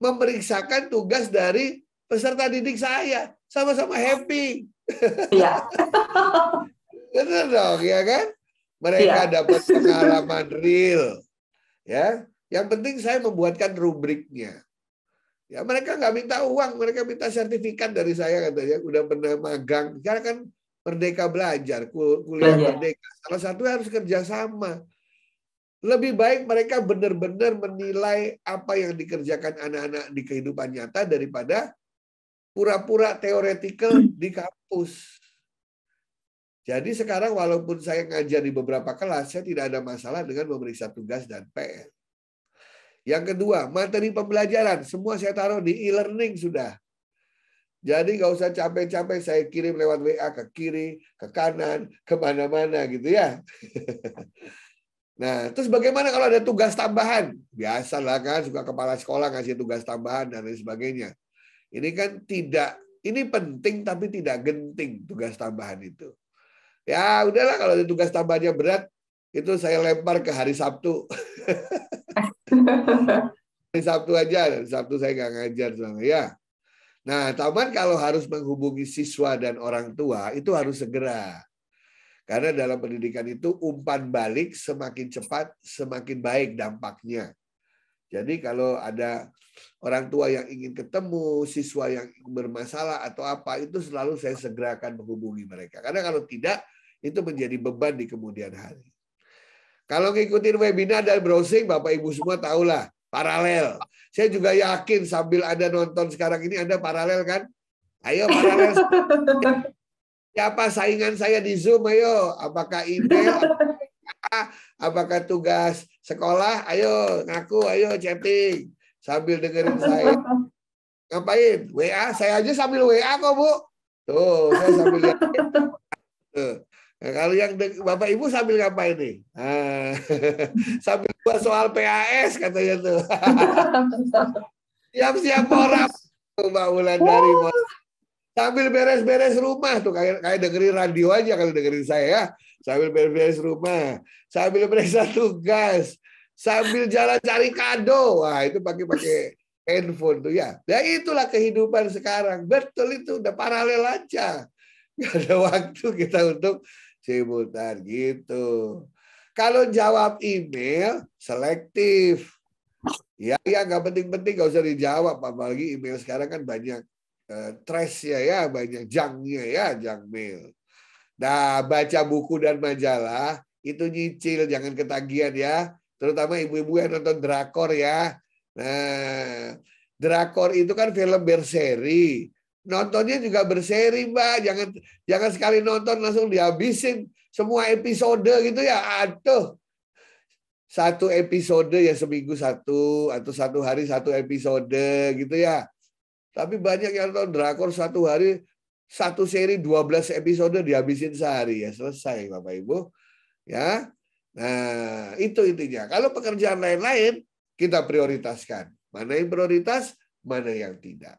memeriksakan tugas dari peserta didik saya. Sama-sama happy. Iya. Benar dong, ya kan? Mereka dapat pengalaman real. Ya, yang penting saya membuatkan rubriknya. Ya, mereka nggak minta uang, mereka minta sertifikat dari saya katanya. Udah pernah magang. Karena kan Merdeka Belajar, kuliah Merdeka. Salah satu harus kerjasama. Lebih baik mereka benar-benar menilai apa yang dikerjakan anak-anak di kehidupan nyata daripada pura-pura teoretikal di kampus. Jadi sekarang walaupun saya ngajar di beberapa kelas, saya tidak ada masalah dengan memeriksa tugas dan PR. Yang kedua, materi pembelajaran. Semua saya taruh di e-learning sudah. Jadi nggak usah capek-capek saya kirim lewat WA ke kiri, ke kanan, kemana-mana gitu ya. Nah, terus bagaimana kalau ada tugas tambahan? Biasalah kan, suka kepala sekolah ngasih tugas tambahan dan lain sebagainya. Ini kan tidak, ini penting tapi tidak genting tugas tambahan itu. Ya udahlah kalau ada tugas tambahannya berat, itu saya lempar ke hari Sabtu. Hari Sabtu aja, hari Sabtu saya nggak ngajar soalnya ya. Nah, taman kalau harus menghubungi siswa dan orang tua itu harus segera. Karena dalam pendidikan itu umpan balik semakin cepat, semakin baik dampaknya. Jadi kalau ada orang tua yang ingin ketemu, siswa yang bermasalah atau apa, itu selalu saya segerakan menghubungi mereka. Karena kalau tidak, itu menjadi beban di kemudian hari. Kalau ngikutin webinar dan browsing, Bapak Ibu semua tahulah, paralel. Saya juga yakin sambil Anda nonton sekarang ini Anda paralel kan? Ayo paralel. Siapa saingan saya di Zoom? Ayo, apakah email? Apakah tugas sekolah? Ayo ngaku, ayo chatting sambil dengerin saya. Ngapain? WA? Saya aja sambil WA kok, Bu. Tuh, saya sambil lihat. Tuh. Nah, kalau yang Bapak Ibu sambil ngapain nih? Sambil buat soal PAS katanya tuh. Siap-siap orang Mbak Wulandari. Sambil beres-beres rumah tuh kayak dengerin radio aja kalau dengerin saya ya. Sambil beres-beres rumah, sambil periksa tugas, sambil jalan cari kado. Wah, itu pakai handphone tuh ya. Ya itulah kehidupan sekarang. Betul itu udah paralel aja. Gak ada waktu kita untuk simultan gitu. Kalau jawab email selektif. Ya nggak penting-penting, nggak usah dijawab. Apalagi email sekarang kan banyak trash ya, banyak junknya ya, junk mail. Nah, baca buku dan majalah itu nyicil, jangan ketagihan ya. Terutama ibu-ibu yang nonton drakor ya. Nah, drakor itu kan film berseri. Nontonnya juga berseri, Mbak. Jangan sekali nonton langsung dihabisin semua episode gitu ya. Aduh. Satu episode ya seminggu satu atau satu hari satu episode gitu ya. Tapi banyak yang nonton drakor satu hari satu seri 12 episode dihabisin sehari ya, selesai Bapak Ibu. Ya. Nah, itu intinya. Kalau pekerjaan lain-lain kita prioritaskan. Mana yang prioritas, mana yang tidak.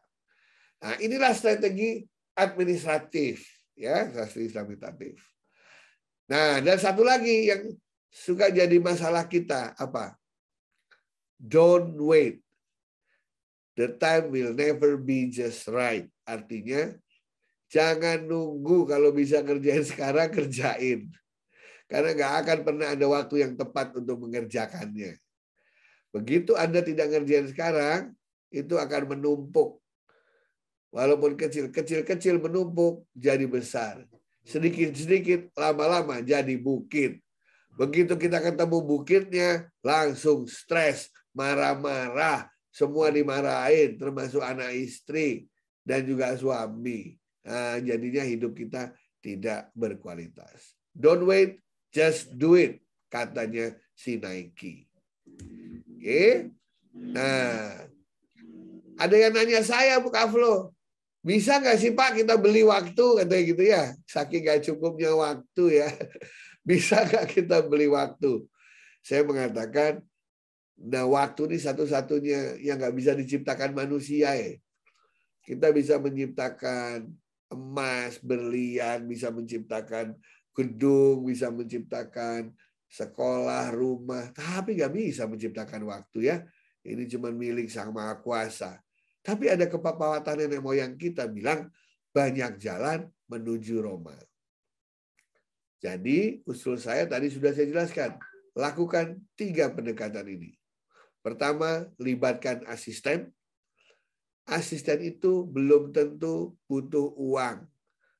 Nah, inilah strategi administratif, ya, strategi administratif. Nah, dan satu lagi yang suka jadi masalah kita apa? Don't wait. The time will never be just right. Artinya jangan nunggu, kalau bisa kerjain sekarang kerjain. Karena nggak akan pernah ada waktu yang tepat untuk mengerjakannya. Begitu Anda tidak ngerjain sekarang, itu akan menumpuk. Walaupun kecil-kecil menumpuk jadi besar. Sedikit-sedikit lama-lama jadi bukit. Begitu kita ketemu bukitnya, langsung stres, marah-marah, semua dimarahin, termasuk anak istri dan juga suami. Nah, jadinya hidup kita tidak berkualitas. Don't wait, just do it, katanya si Nike. Oke. Nah, ada yang nanya saya, Bu Kaflo, bisa nggak sih Pak kita beli waktu, katanya gitu ya. Saking nggak cukupnya waktu ya. Bisa nggak kita beli waktu? Saya mengatakan, nah waktu ini satu-satunya yang nggak bisa diciptakan manusia ya. Kita bisa menciptakan emas, berlian, bisa menciptakan gedung, bisa menciptakan sekolah, rumah, tapi nggak bisa menciptakan waktu ya. Ini cuma milik Sang Maha Kuasa. Tapi ada kepepautan nenek moyang kita bilang banyak jalan menuju Roma. Jadi usul saya tadi sudah saya jelaskan. Lakukan 3 pendekatan ini. Pertama, libatkan asisten. Asisten itu belum tentu butuh uang.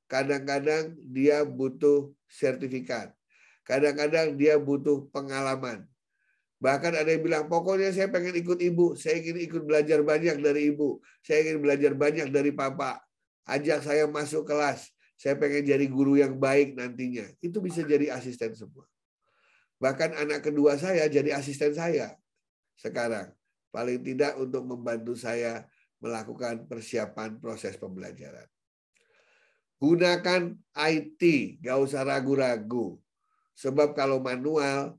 Kadang-kadang dia butuh sertifikat. Kadang-kadang dia butuh pengalaman. Bahkan ada yang bilang, pokoknya saya pengen ikut ibu. Saya ingin ikut belajar banyak dari ibu. Saya ingin belajar banyak dari papa. Ajak saya masuk kelas. Saya pengen jadi guru yang baik nantinya. Itu bisa jadi asisten semua. Bahkan anak kedua saya jadi asisten saya sekarang. Paling tidak untuk membantu saya melakukan persiapan proses pembelajaran. Gunakan IT, gak usah ragu-ragu. Sebab kalau manual,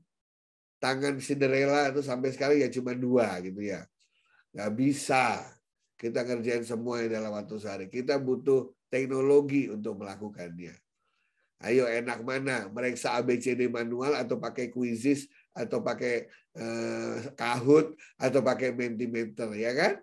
tangan Cinderella itu sampai sekarang ya cuma 2 gitu ya. Gak bisa kita ngerjain semua dalam waktu sehari. Kita butuh teknologi untuk melakukannya. Ayo enak mana? Meriksa ABCD manual atau pakai Quizzes atau pakai Kahoot atau pakai Mentimeter ya kan?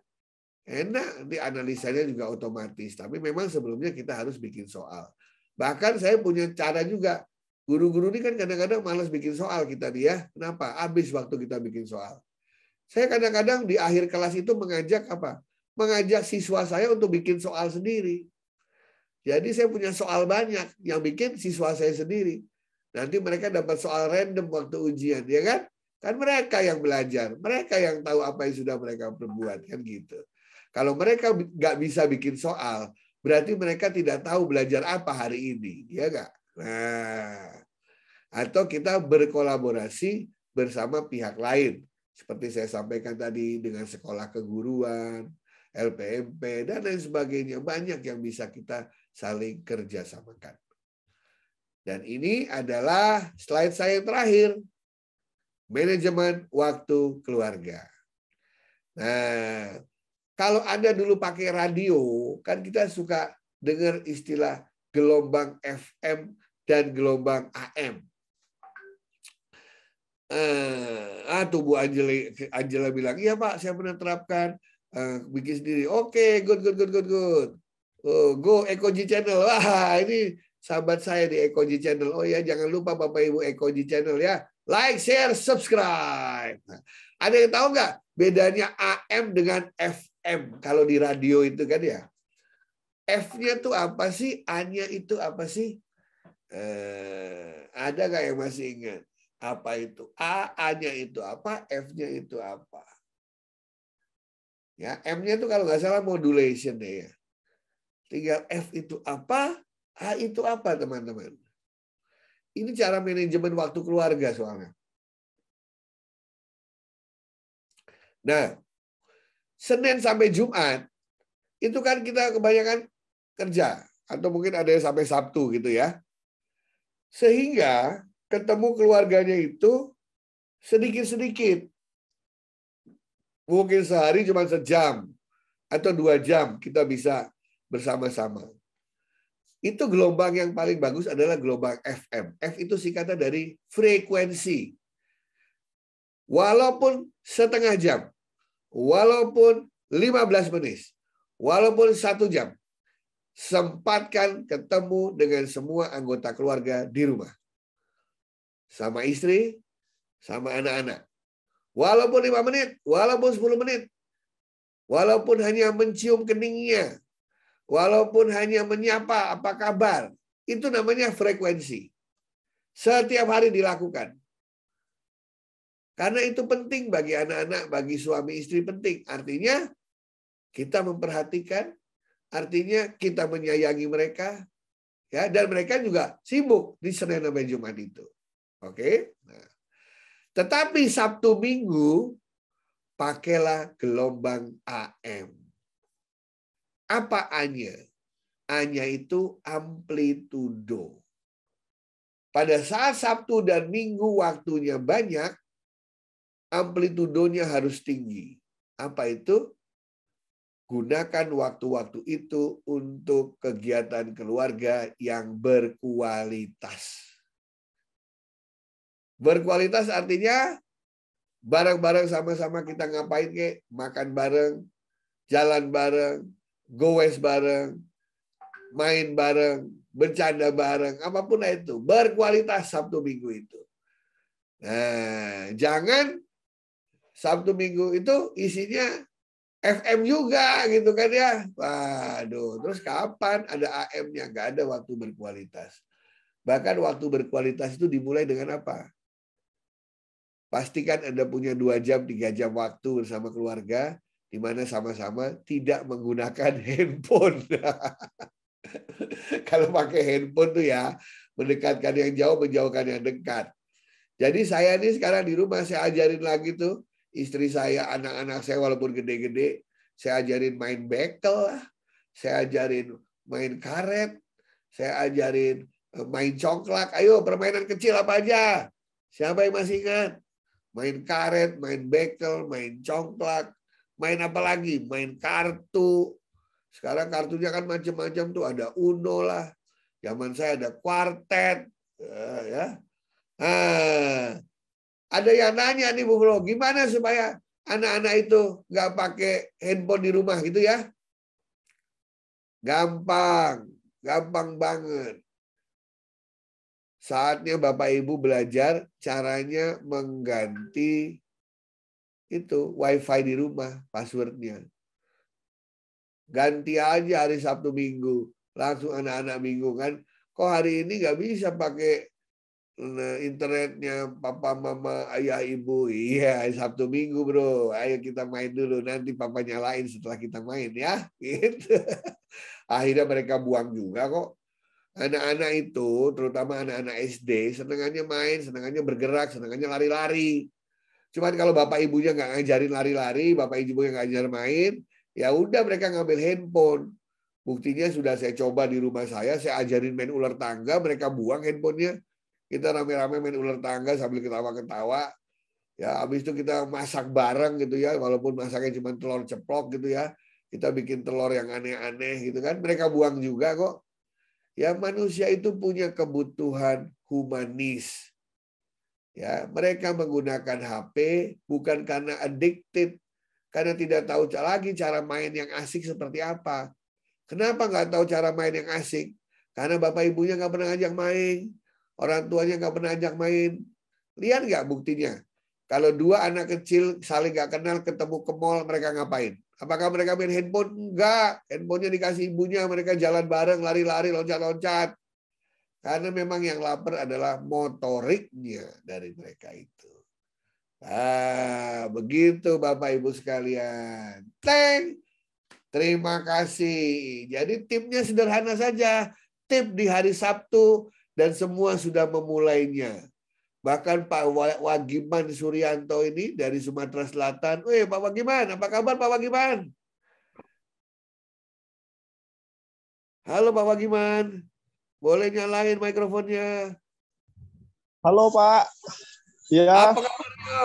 Enak, nanti analisanya juga otomatis. Tapi memang sebelumnya kita harus bikin soal. Bahkan saya punya cara juga. Guru-guru ini kan kadang-kadang malas bikin soal kita nih ya. Kenapa? Habis waktu kita bikin soal. Saya kadang-kadang di akhir kelas itu mengajak apa? Mengajak siswa saya untuk bikin soal sendiri. Jadi saya punya soal banyak. Yang bikin siswa saya sendiri. Nanti mereka dapat soal random waktu ujian, ya kan? Kan mereka yang belajar. Mereka yang tahu apa yang sudah mereka perbuat. Kan gitu. Kalau mereka nggak bisa bikin soal, berarti mereka tidak tahu belajar apa hari ini. Ya nggak? Nah, atau kita berkolaborasi bersama pihak lain. Seperti saya sampaikan tadi dengan sekolah keguruan, LPMP, dan lain sebagainya. Banyak yang bisa kita saling kerjasamakan. Dan ini adalah slide saya yang terakhir. Manajemen waktu keluarga. Nah, kalau Anda dulu pakai radio, kan kita suka dengar istilah gelombang FM dan gelombang AM. Bu Angela bilang, iya Pak, saya pernah terapkan bikin sendiri. Oke, good. Go Ekoji Channel. Wah, ini sahabat saya di Ekoji Channel. Oh ya, jangan lupa Bapak Ibu Ekoji Channel ya. Like, share, subscribe. Nah, ada yang tahu nggak bedanya AM dengan FM kalau di radio itu kan ya? F-nya tuh apa sih? A-nya itu apa sih? Ada nggak yang masih ingat? Apa itu? A-nya itu apa? F-nya itu apa? Ya, M-nya itu kalau nggak salah modulation ya. Tinggal F itu apa? A itu apa, teman-teman? Ini cara manajemen waktu keluarga soalnya. Nah, Senin sampai Jumat, itu kan kita kebanyakan kerja. Atau mungkin ada yang sampai Sabtu gitu ya. Sehingga ketemu keluarganya itu sedikit-sedikit. Mungkin sehari cuma sejam atau 2 jam kita bisa bersama-sama. Itu gelombang yang paling bagus adalah gelombang FM. F itu singkatan dari frekuensi. Walaupun setengah jam, walaupun 15 menit, walaupun 1 jam, sempatkan ketemu dengan semua anggota keluarga di rumah. Sama istri, sama anak-anak. Walaupun 5 menit, walaupun 10 menit, walaupun hanya mencium keningnya, walaupun hanya menyapa apa kabar, Itu namanya frekuensi. Setiap hari dilakukan. Karena itu penting bagi anak-anak, bagi suami istri penting. Artinya kita memperhatikan, artinya kita menyayangi mereka, ya, dan mereka juga sibuk di Senin sampai Jumat itu. Oke? Nah, tetapi Sabtu Minggu pakailah gelombang AM. Apa A-nya? A-nya itu amplitudo. Pada saat Sabtu dan Minggu waktunya banyak, amplitudonya harus tinggi. Apa itu? Gunakan waktu-waktu itu untuk kegiatan keluarga yang berkualitas. Berkualitas artinya bareng-bareng sama-sama kita ngapain kek? Makan bareng, jalan bareng, goes bareng, main bareng, bercanda bareng, apapun itu. Berkualitas Sabtu Minggu itu. Nah, jangan Sabtu Minggu itu isinya FM juga gitu kan ya. Waduh, terus kapan ada AM-nya? Nggak ada waktu berkualitas. Bahkan waktu berkualitas itu dimulai dengan apa? Pastikan Anda punya 2 jam, 3 jam waktu bersama keluarga, di mana sama-sama tidak menggunakan handphone. Kalau pakai handphone tuh ya, mendekatkan yang jauh, menjauhkan yang dekat. Jadi saya nih sekarang di rumah, saya ajarin lagi tuh, istri saya, anak-anak saya walaupun gede-gede, saya ajarin main bekel lah, saya ajarin main karet, saya ajarin main congklak. Ayo permainan kecil apa aja? Siapa yang masih ingat? Main karet, main bekel, main congklak, main apa lagi? Main kartu. Sekarang kartunya kan macam-macam tuh, ada Uno lah. Zaman saya ada kuartet, ya. Ada yang nanya nih Bu Bro, gimana supaya anak-anak itu nggak pakai handphone di rumah gitu ya? Gampang, gampang banget. Saatnya Bapak Ibu belajar caranya mengganti itu WiFi di rumah, passwordnya. Ganti aja hari Sabtu Minggu, langsung anak-anak bingung kan? Kok hari ini nggak bisa pakai internetnya papa mama ayah ibu? Iya, Sabtu Minggu bro, ayo kita main dulu, nanti papa nyalain setelah kita main ya, gitu. Akhirnya mereka buang juga kok. Anak-anak itu, terutama anak-anak SD, senengannya main, senengannya bergerak, senengannya lari-lari. Cuman kalau bapak ibunya nggak ngajarin lari-lari, bapak ibunya nggak ngajar main, ya udah mereka ngambil handphone. Buktinya sudah saya coba di rumah saya ajarin main ular tangga, mereka buang handphonenya. Kita rame-rame main ular tangga sambil ketawa-ketawa. Ya, habis itu kita masak bareng gitu ya, walaupun masaknya cuma telur ceplok gitu ya. Kita bikin telur yang aneh-aneh gitu kan. Mereka buang juga kok. Ya, manusia itu punya kebutuhan humanis. Ya, mereka menggunakan HP bukan karena addicted, karena tidak tahu lagi cara main yang asik seperti apa. Kenapa nggak tahu cara main yang asik? Karena bapak ibunya nggak pernah ngajak main. Orang tuanya nggak pernah ajak main. Lihat nggak buktinya? Kalau 2 anak kecil saling nggak kenal ketemu ke mall, mereka ngapain? Apakah mereka main handphone? Enggak. Handphonenya dikasih ibunya, mereka jalan bareng, lari-lari, loncat-loncat. Karena memang yang lapar adalah motoriknya dari mereka itu. Begitu Bapak Ibu sekalian. Terima kasih. Jadi tipnya sederhana saja. Tip di hari Sabtu, dan semua sudah memulainya. Bahkan Pak Wagiman Suryanto ini dari Sumatera Selatan. Pak Wagiman, apa kabar Pak Wagiman? Halo Pak Wagiman. Boleh nyalain mikrofonnya. Halo Pak. Ya. Apa kabarnya?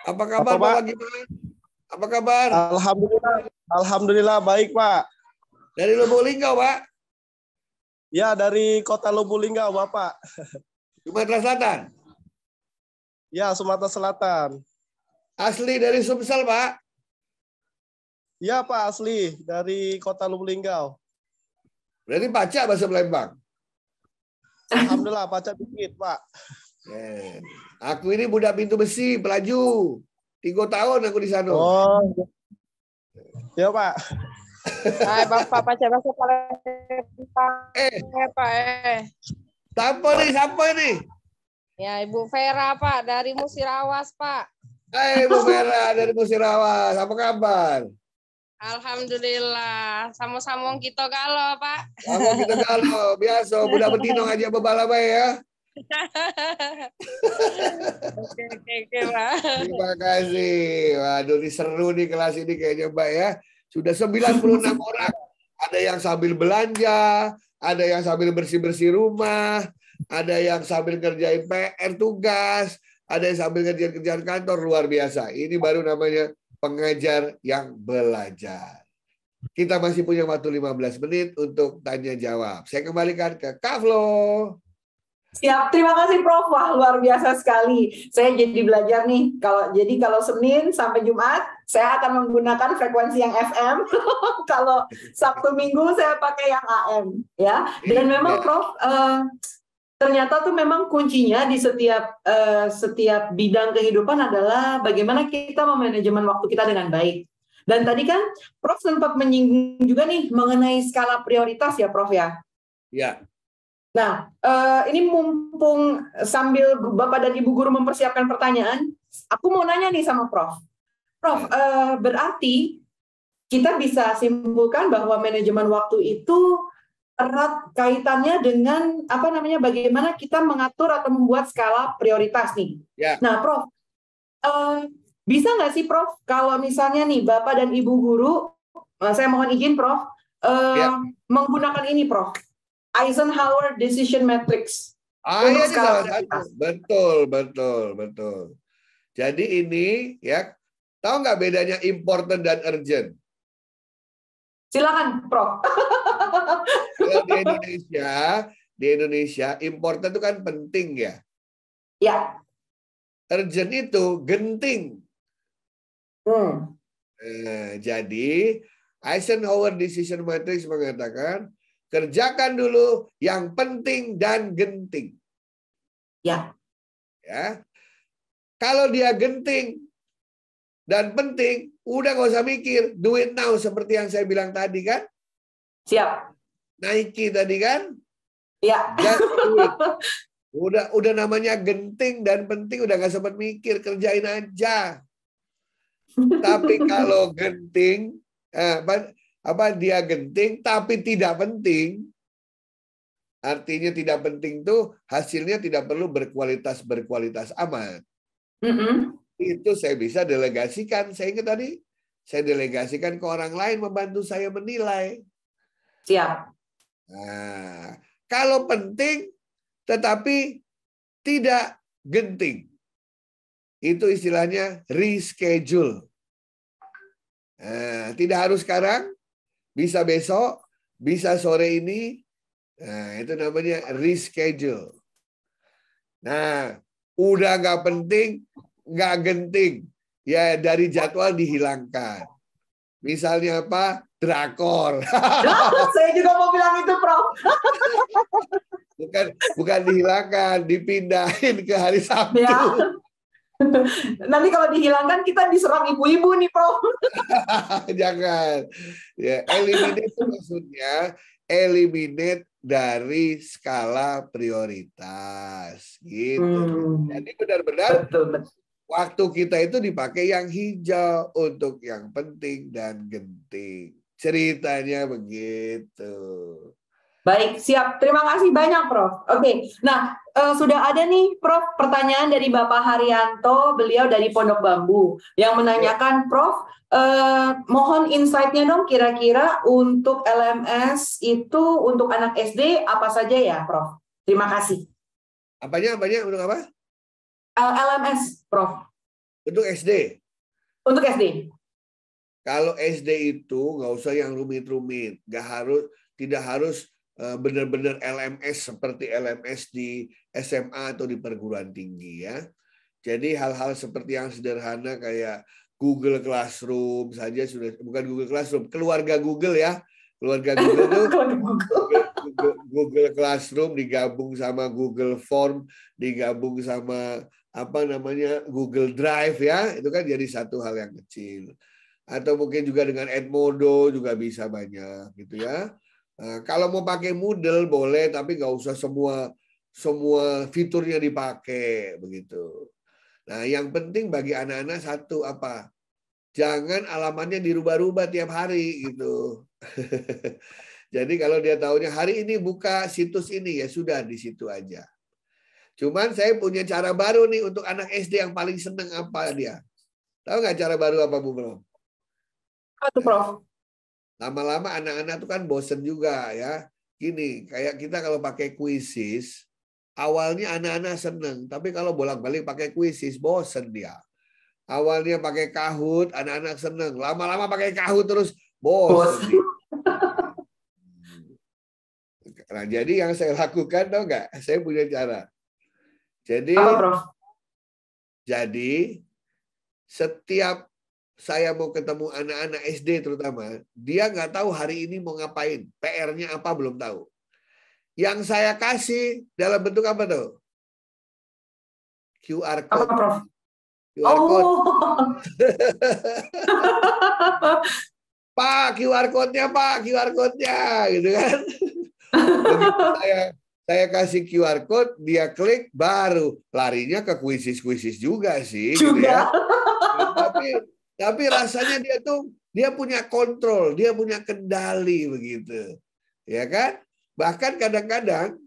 Apa kabar Pak Wagiman? Apa kabar? Alhamdulillah baik Pak. Dari Lubuk Linggau, Pak? Ya, dari kota Lubuk Linggau, Bapak. Sumatera Selatan? Ya, Sumatera Selatan. Asli dari Sumsel, Pak? Ya, Pak, asli dari kota Lubuk Linggau. Berarti pacak bahasa Palembang? Alhamdulillah, pacak dikit, Pak. Aku ini budak pintu besi, pelaju. 3 tahun aku di sana. Oh, ya Pak. Hai Bapak baca-baca Eh, Pak. siapa ini? Ya Ibu Vera Pak dari Musirawas Pak. Hai Bu Vera dari Musirawas, apa kabar? Alhamdulillah, sama-sama kita kalau Pak. Kamu kita kalau biasa budak betino aja bebalaba ya. Oke, Pak. Terima kasih. Waduh, ini seru nih kelas ini kayaknya Mbak ya. Sudah 96 orang. Ada yang sambil belanja, ada yang sambil bersih-bersih rumah, ada yang sambil kerjain PR tugas, ada yang sambil kerjaan kantor, luar biasa. Ini baru namanya pengajar yang belajar. Kita masih punya waktu 15 menit untuk tanya jawab. Saya kembalikan ke Kak Flo. Siap, terima kasih Prof. Wah, luar biasa sekali. Saya jadi belajar nih. Kalau Senin sampai Jumat, saya akan menggunakan frekuensi yang FM. Kalau Sabtu Minggu saya pakai yang AM, ya. Dan memang Prof, ternyata tuh memang kuncinya di setiap bidang kehidupan adalah bagaimana kita memanajemen waktu kita dengan baik. Dan tadi kan Prof sempat menyinggung juga nih mengenai skala prioritas ya Prof ya. Ya. Nah, ini mumpung sambil Bapak dan Ibu Guru mempersiapkan pertanyaan, aku mau nanya nih sama Prof. Prof, berarti kita bisa simpulkan bahwa manajemen waktu itu erat kaitannya dengan bagaimana kita mengatur atau membuat skala prioritas nih. Ya. Nah, Prof, bisa nggak sih Prof, kalau misalnya nih Bapak dan Ibu Guru, saya mohon izin Prof, menggunakan ini Prof, Eisenhower Decision Matrix. Ya, salah satu. Betul. Jadi ini ya, tahu nggak bedanya important dan urgent? Silakan, Prof. Kalau di Indonesia important itu kan penting ya. Ya. Urgent itu genting. Jadi Eisenhower Decision Matrix mengatakan kerjakan dulu yang penting dan genting. Ya. Kalau dia genting dan penting, udah nggak usah mikir, do it now seperti yang saya bilang tadi kan? Siap. Nike tadi kan? Ya. Udah namanya genting dan penting, udah nggak sempat mikir, kerjain aja. Tapi kalau genting, dia genting tapi tidak penting, artinya tidak penting tuh hasilnya tidak perlu berkualitas amat. Itu saya bisa delegasikan. Saya ingat tadi, saya delegasikan ke orang lain membantu saya menilai. Siap. Nah, kalau penting tetapi tidak genting, itu istilahnya reschedule. Nah, tidak harus sekarang, bisa besok, bisa sore ini. Nah, itu namanya reschedule. Nah, udah nggak penting, nggak genting, ya dari jadwal dihilangkan. Misalnya apa? Drakor. Saya juga mau bilang itu, Prof. Bukan dihilangkan, dipindahin ke hari Sabtu. Ya. Nanti kalau dihilangkan kita diserang ibu-ibu nih, Prof. Jangan. Ya, eliminate itu maksudnya eliminate dari skala prioritas gitu. Jadi benar-benar waktu kita itu dipakai yang hijau untuk yang penting dan genting. Ceritanya begitu. Baik, siap. Terima kasih banyak, Prof. Oke, nah sudah ada nih, Prof, pertanyaan dari Bapak Haryanto, beliau dari Pondok Bambu, yang menanyakan, Prof, mohon insight-nya dong kira-kira untuk LMS itu untuk anak SD apa saja ya, Prof? Terima kasih. Apanya untuk apa? LMS, Prof. Untuk SD? Untuk SD. Kalau SD itu nggak usah yang rumit-rumit, tidak harus benar-benar LMS seperti LMS di SMA atau di perguruan tinggi ya. Jadi hal-hal seperti yang sederhana kayak Google Classroom saja sudah, bukan Google Classroom, keluarga Google ya. Keluarga Google itu Google Classroom digabung sama Google Form, digabung sama Google Drive ya. Itu kan jadi satu hal yang kecil. atau mungkin juga dengan Edmodo juga bisa banyak gitu ya. Kalau mau pakai Moodle boleh, tapi nggak usah semua fiturnya dipakai begitu. Nah, yang penting bagi anak-anak satu apa? Jangan alamatnya dirubah-rubah tiap hari gitu. Jadi kalau dia tahunya hari ini buka situs ini, ya sudah di situ aja. Cuman saya punya cara baru nih untuk anak SD yang paling seneng apa dia. Tahu nggak cara baru apa, Bu Bro? Apa tuh, Prof? Lama-lama anak-anak tuh kan bosen juga ya. Gini, kayak kita kalau pakai quizzes, awalnya anak-anak seneng. Tapi kalau bolak-balik pakai quizzes, bosen dia. Awalnya pakai Kahoot, anak-anak seneng. Lama-lama pakai Kahoot terus, bosen dia. Nah, jadi yang saya lakukan, tau nggak? Saya punya cara. Jadi, Apa, Prof? Jadi setiap saya mau ketemu anak-anak SD terutama, dia nggak tahu hari ini mau ngapain, PR-nya apa belum tahu. Yang saya kasih dalam bentuk apa tuh? QR Apa, code. Prof? QR code. Oh. Pak, QR code-nya, Pak, QR code-nya, gitu kan. Begitu saya kasih QR code, dia klik, baru larinya ke kuisis juga sih, gitu ya. Tapi rasanya dia punya kontrol, dia punya kendali begitu, ya kan? Bahkan kadang-kadang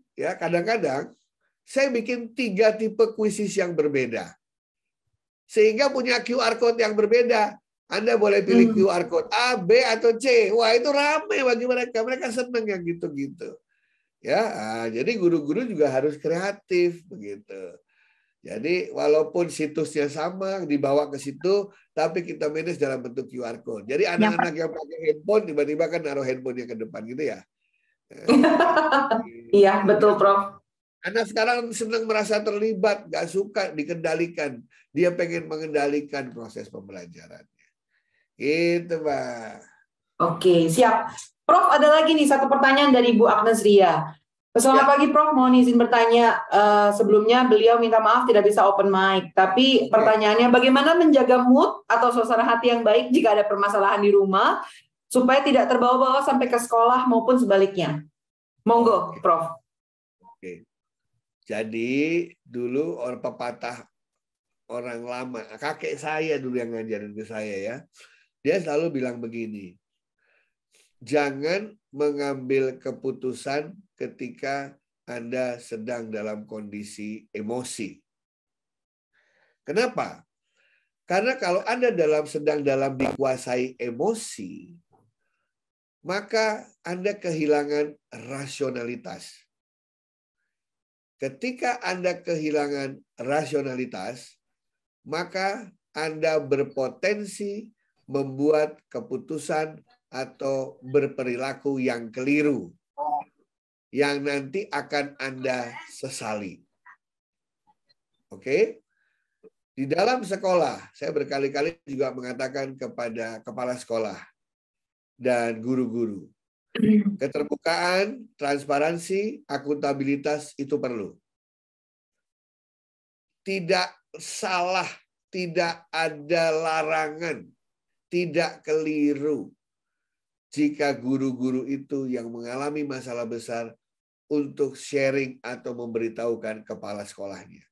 saya bikin 3 tipe kuisis yang berbeda, sehingga punya QR code yang berbeda. Anda boleh pilih QR code A, B, atau C. Wah, itu ramai bagi mereka. Mereka senang yang gitu-gitu. Ya, jadi guru-guru juga harus kreatif begitu. Jadi walaupun situsnya sama dibawa ke situ, tapi kita manage dalam bentuk QR code. Jadi anak-anak yang pakai handphone tiba-tiba kan naruh handphonenya ke depan gitu ya. Iya, betul, Prof. Anak sekarang senang merasa terlibat, nggak suka dikendalikan. Dia pengen mengendalikan proses pembelajarannya. Gitu, Pak. Oke, siap. Prof, ada lagi nih satu pertanyaan dari Bu Agnes Ria. Selamat pagi, Prof. Mohon izin bertanya. Sebelumnya beliau minta maaf tidak bisa open mic. Tapi pertanyaannya, bagaimana menjaga mood atau suasana hati yang baik jika ada permasalahan di rumah, supaya tidak terbawa-bawa sampai ke sekolah maupun sebaliknya? Monggo, Prof. Oke. Jadi dulu pepatah orang lama, kakek saya dulu yang ngajarin ke saya ya. Dia selalu bilang begini, jangan mengambil keputusan ketika Anda sedang dalam kondisi emosi. Kenapa? Karena kalau Anda sedang dikuasai emosi, maka Anda kehilangan rasionalitas. Ketika Anda kehilangan rasionalitas, maka Anda berpotensi membuat keputusan atau berperilaku yang keliru yang nanti akan Anda sesali. Oke? Di dalam sekolah, saya berkali-kali juga mengatakan kepada kepala sekolah dan guru-guru, keterbukaan, transparansi, akuntabilitas itu perlu. Tidak salah, tidak ada larangan, tidak keliru jika guru-guru itu yang mengalami masalah besar untuk sharing atau memberitahukan kepala sekolahnya.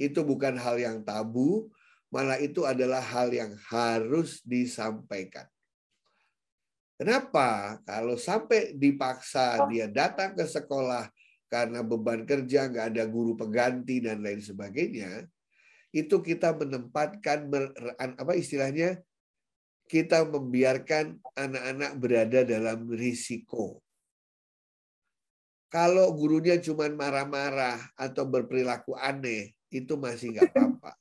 Itu bukan hal yang tabu, malah itu adalah hal yang harus disampaikan. Kenapa? Kalau sampai dipaksa dia datang ke sekolah karena beban kerja, nggak ada guru pengganti dan lain sebagainya, itu kita menempatkan istilahnya, kita membiarkan anak-anak berada dalam risiko. Kalau gurunya cuma marah-marah atau berperilaku aneh, itu masih nggak apa-apa.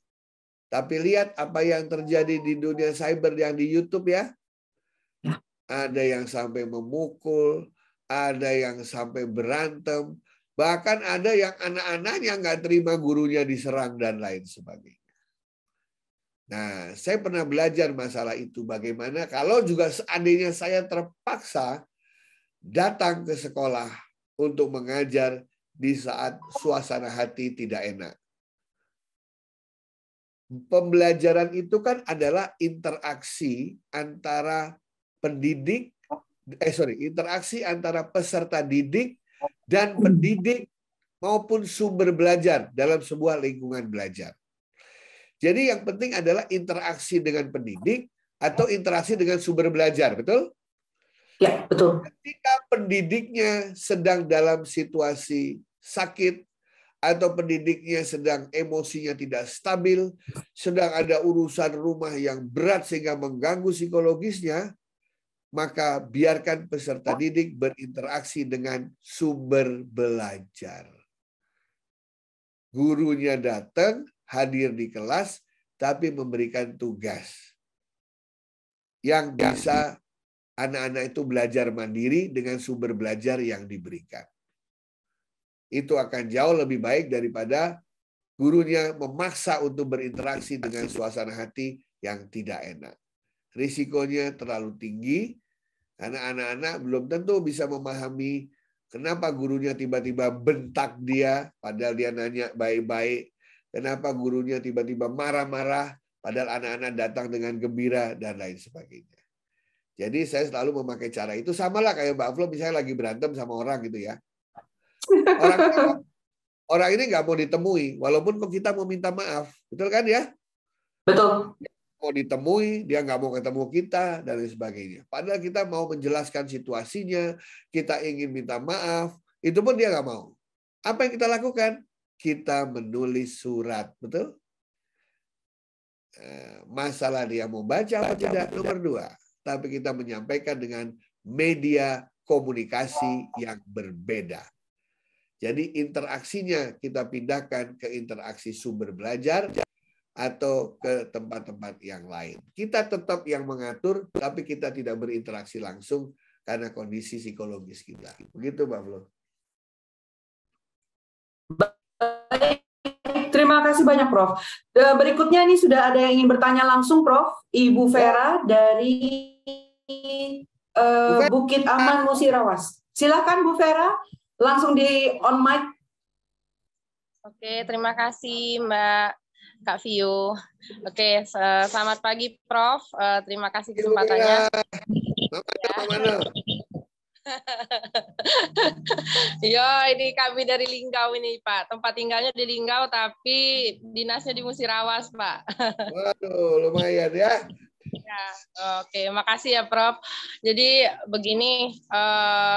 Tapi lihat apa yang terjadi di dunia cyber yang di YouTube ya. Ada yang sampai memukul, ada yang sampai berantem, bahkan ada yang anak-anaknya nggak terima gurunya diserang dan lain sebagainya. Nah, saya pernah belajar masalah itu. Bagaimana kalau juga seandainya saya terpaksa datang ke sekolah untuk mengajar di saat suasana hati tidak enak. pembelajaran itu kan adalah interaksi antara pendidik, interaksi antara peserta didik dan pendidik maupun sumber belajar dalam sebuah lingkungan belajar. Jadi yang penting adalah interaksi dengan pendidik atau interaksi dengan sumber belajar, betul? Ya, betul. Ketika pendidiknya sedang dalam situasi sakit, atau pendidiknya sedang emosinya tidak stabil, sedang ada urusan rumah yang berat sehingga mengganggu psikologisnya, maka biarkan peserta didik berinteraksi dengan sumber belajar. Gurunya datang, hadir di kelas, tapi memberikan tugas yang bisa anak-anak itu belajar mandiri dengan sumber belajar yang diberikan. Itu akan jauh lebih baik daripada gurunya memaksa untuk berinteraksi dengan suasana hati yang tidak enak. Risikonya terlalu tinggi karena anak-anak belum tentu bisa memahami kenapa gurunya tiba-tiba bentak dia padahal dia nanya baik-baik. Kenapa gurunya tiba-tiba marah-marah padahal anak-anak datang dengan gembira dan lain sebagainya. Jadi saya selalu memakai cara itu. Sama lah kayak Mbak Flo misalnya lagi berantem sama orang gitu ya. Orang ini nggak mau ditemui, walaupun kita mau minta maaf, betul kan ya? Betul. Mau ditemui, dia nggak mau ketemu kita dan lain sebagainya. Padahal kita mau menjelaskan situasinya, kita ingin minta maaf, itu pun dia nggak mau. Apa yang kita lakukan? Kita menulis surat, betul? Masalah dia mau baca apa tidak, nomor 2. Tapi kita menyampaikan dengan media komunikasi yang berbeda. Jadi interaksinya kita pindahkan ke interaksi sumber belajar atau ke tempat-tempat yang lain. Kita tetap yang mengatur, tapi kita tidak berinteraksi langsung karena kondisi psikologis kita. Begitu, Mbak Flo. Baik, terima kasih banyak, Prof. Berikutnya ini sudah ada yang ingin bertanya langsung, Prof. Ibu Vera dari Bukit Aman, Musirawas. Silakan, Bu Vera. Langsung di on mic. Oke, terima kasih Mbak Kak Vio. Oke, selamat pagi Prof. Terima kasih kesempatannya. Mana? Yo, ini kami dari Linggau ini Pak. Tempat tinggalnya di Linggau, tapi dinasnya di Musirawas Pak. Waduh, lumayan ya. Ya, oke, makasih ya Prof. Jadi begini,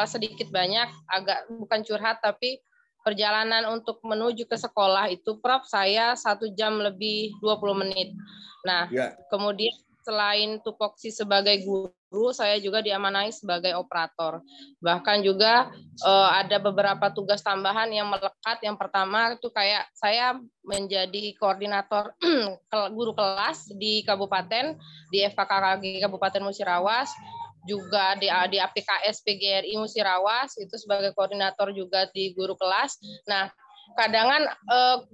sedikit banyak, agak bukan curhat, tapi perjalanan untuk menuju ke sekolah itu Prof, saya 1 jam lebih 20 menit. Nah, kemudian selain tupoksi sebagai guru, saya juga diamanai sebagai operator. Bahkan juga ada beberapa tugas tambahan yang melekat. Yang pertama itu kayak saya menjadi koordinator guru kelas di kabupaten, di FKKG Kabupaten Musirawas, juga di APKS PGRI Musirawas, itu sebagai koordinator juga di guru kelas. Nah, kadang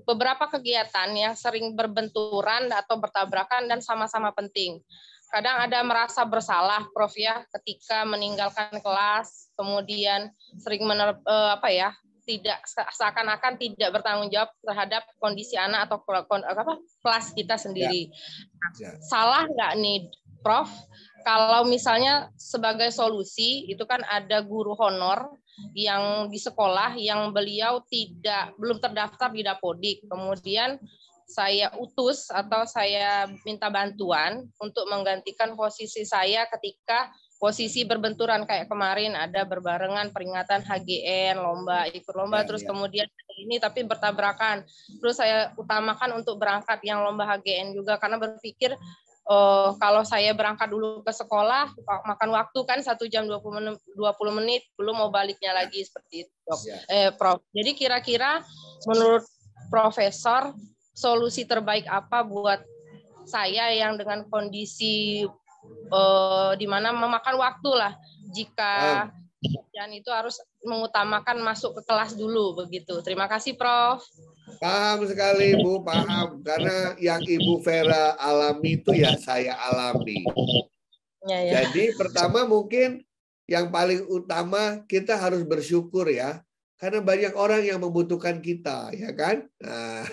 beberapa kegiatan yang sering berbenturan atau bertabrakan dan sama-sama penting. Kadang ada merasa bersalah, Prof ya, ketika meninggalkan kelas, kemudian sering tidak seakan-akan tidak bertanggung jawab terhadap kondisi anak atau kelas kita sendiri. Salah nggak nih, Prof? Kalau misalnya sebagai solusi itu kan ada guru honor yang di sekolah yang beliau belum terdaftar di Dapodik. Kemudian saya utus atau saya minta bantuan untuk menggantikan posisi saya ketika posisi berbenturan kayak kemarin ada berbarengan peringatan HGN, ikut lomba, terus kemudian ini tapi bertabrakan. Terus saya utamakan untuk berangkat yang lomba HGN juga karena berpikir kalau saya berangkat dulu ke sekolah, makan waktu kan 1 jam 20 menit, belum mau baliknya lagi seperti itu, Prof. Jadi kira-kira menurut Profesor, solusi terbaik apa buat saya yang dengan kondisi di mana memakan waktu lah, jika dan itu harus mengutamakan masuk ke kelas dulu begitu. Terima kasih, Prof. Paham sekali, Bu, paham. Karena yang Ibu Vera alami itu ya saya alami. Jadi pertama mungkin yang paling utama kita harus bersyukur ya. Karena banyak orang yang membutuhkan kita, ya kan? Nah,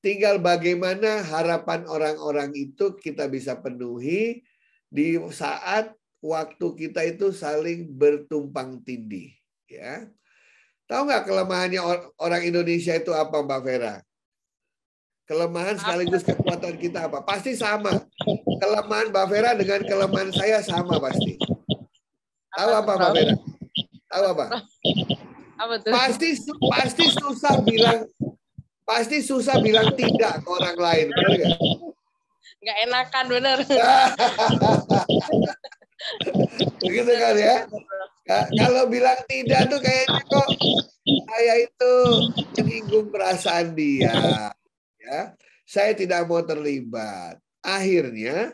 tinggal bagaimana harapan orang-orang itu kita bisa penuhi di saat waktu kita itu saling bertumpang tindih, ya. Tahu nggak kelemahannya orang Indonesia itu apa, Mbak Vera? Kelemahan sekaligus kekuatan kita apa? Pasti sama. Kelemahan Mbak Vera dengan kelemahan saya sama pasti. Tahu apa, Mbak Vera? Tahu apa? Apa tuh? Pasti susah bilang tidak ke orang lain, benar nggak? Nggak enakan, bener. Begitu kan ya? Kalau bilang tidak tuh kayaknya kok saya itu menyinggung perasaan dia. Ya, saya tidak mau terlibat. Akhirnya,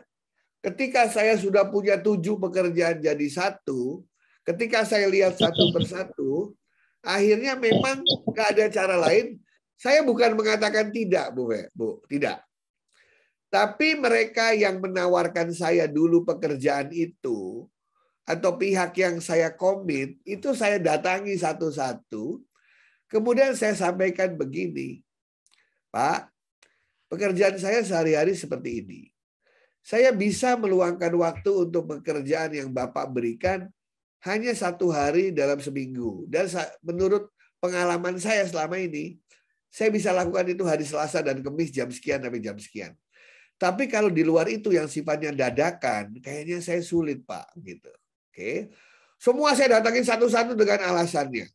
ketika saya sudah punya 7 pekerjaan jadi 1, ketika saya lihat satu persatu, akhirnya memang nggak ada cara lain. Saya bukan mengatakan tidak, Bu, tidak. Tapi mereka yang menawarkan saya dulu pekerjaan itu, atau pihak yang saya komit, itu saya datangi satu-satu. Kemudian saya sampaikan begini, Pak, pekerjaan saya sehari-hari seperti ini. Saya bisa meluangkan waktu untuk pekerjaan yang Bapak berikan hanya 1 hari dalam seminggu. Dan menurut pengalaman saya selama ini, saya bisa lakukan itu hari Selasa dan Kamis jam sekian sampai jam sekian. Tapi kalau di luar itu yang sifatnya dadakan, kayaknya saya sulit, Pak. Gitu. Oke. Semua saya datangin satu-satu dengan alasannya.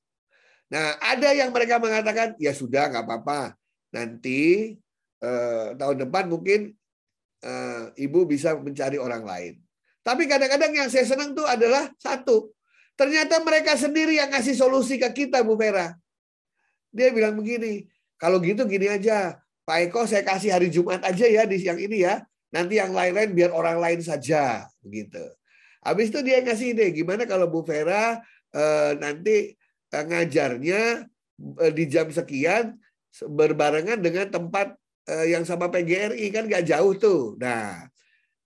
Nah, ada yang mereka mengatakan, ya sudah, nggak apa-apa. Nanti tahun depan mungkin Ibu bisa mencari orang lain. Tapi kadang-kadang yang saya senang tuh adalah satu. Ternyata mereka sendiri yang ngasih solusi ke kita, Bu Vera. Dia bilang begini, kalau gitu gini aja, Pak Eko saya kasih hari Jumat aja ya di yang ini ya. Nanti yang lain-lain biar orang lain saja. Begitu. Habis itu dia ngasih ide, gimana kalau Bu Vera nanti ngajarnya di jam sekian berbarengan dengan tempat yang sama PGRI, kan nggak jauh tuh. Nah,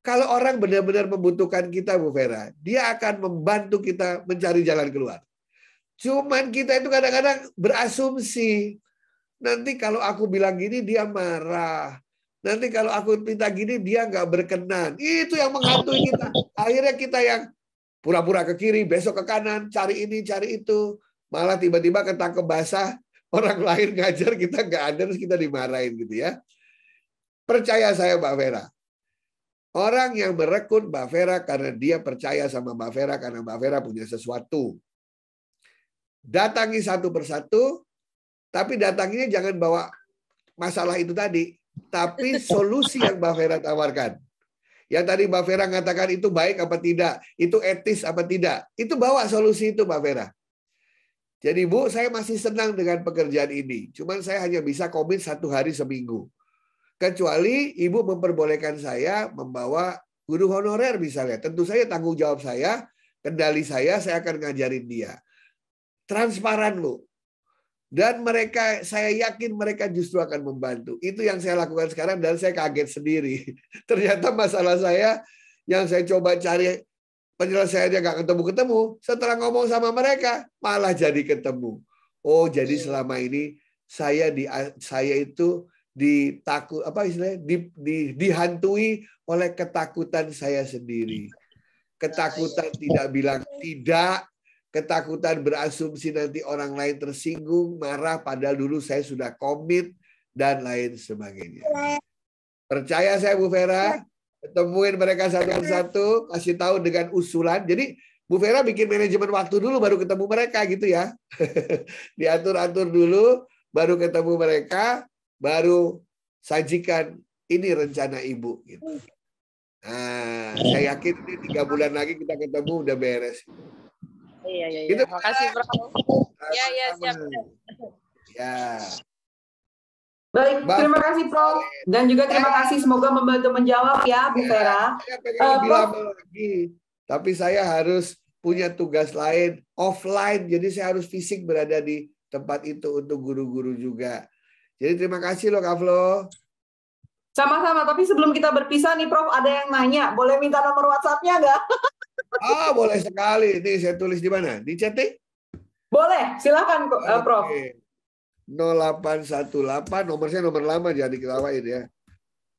kalau orang benar-benar membutuhkan kita, Bu Vera, dia akan membantu kita mencari jalan keluar. Cuman kita itu kadang-kadang berasumsi, nanti kalau aku bilang gini dia marah, nanti kalau aku minta gini dia nggak berkenan. Itu yang menghantui kita. Akhirnya kita yang pura-pura ke kiri, besok ke kanan, cari ini, cari itu. Malah tiba-tiba ketangkep basah, orang lain ngajar, kita nggak ada, terus kita dimarahin gitu ya. Percaya saya Mbak Vera. Orang yang merekrut Mbak Vera karena dia percaya sama Mbak Vera, karena Mbak Vera punya sesuatu. Datangi satu persatu, tapi datanginya jangan bawa masalah itu tadi, tapi solusi yang Mbak Vera tawarkan. Yang tadi Mbak Vera mengatakan itu baik apa tidak, itu etis apa tidak, itu bawa solusi itu Mbak Vera. Jadi Bu, saya masih senang dengan pekerjaan ini. Cuman saya hanya bisa komit 1 hari seminggu. Kecuali Ibu memperbolehkan saya membawa guru honorer misalnya. Tentu saja tanggung jawab saya, kendali saya akan ngajarin dia. Transparan Bu. Dan mereka, saya yakin mereka justru akan membantu. Itu yang saya lakukan sekarang dan saya kaget sendiri. Ternyata masalah saya yang saya coba cari penyelesaiannya nggak ketemu-ketemu. Setelah ngomong sama mereka, malah jadi ketemu. Oh, jadi selama ini saya itu dihantui oleh ketakutan saya sendiri. Ketakutan tidak bilang tidak, ketakutan berasumsi nanti orang lain tersinggung, marah, padahal dulu saya sudah komit, dan lain sebagainya. Percaya saya Bu Vera, ketemuin mereka satu persatu, kasih tahu dengan usulan. Jadi Bu Vera bikin manajemen waktu dulu, baru ketemu mereka gitu ya. Diatur-atur dulu, baru ketemu mereka, baru sajikan ini rencana Ibu. Gitu. Nah, saya yakin ini 3 bulan lagi kita ketemu udah beres. Iya. Gitu, Makasih, Bro. Iya, siap. Ya. Baik, terima kasih Prof. Dan juga terima kasih, semoga membantu menjawab ya Bu Vera. Saya pengen lebih lama lagi, tapi saya harus punya tugas lain offline, jadi saya harus fisik berada di tempat itu untuk guru-guru juga. Jadi terima kasih loh Kak Flo. Sama-sama, tapi sebelum kita berpisah nih Prof, ada yang nanya, boleh minta nomor WhatsApp-nya nggak? Boleh sekali. Ini saya tulis di mana? Di chatting? Boleh, silakan Prof. Oke. 0818, nomor saya nomor lama, jangan diketawain ya.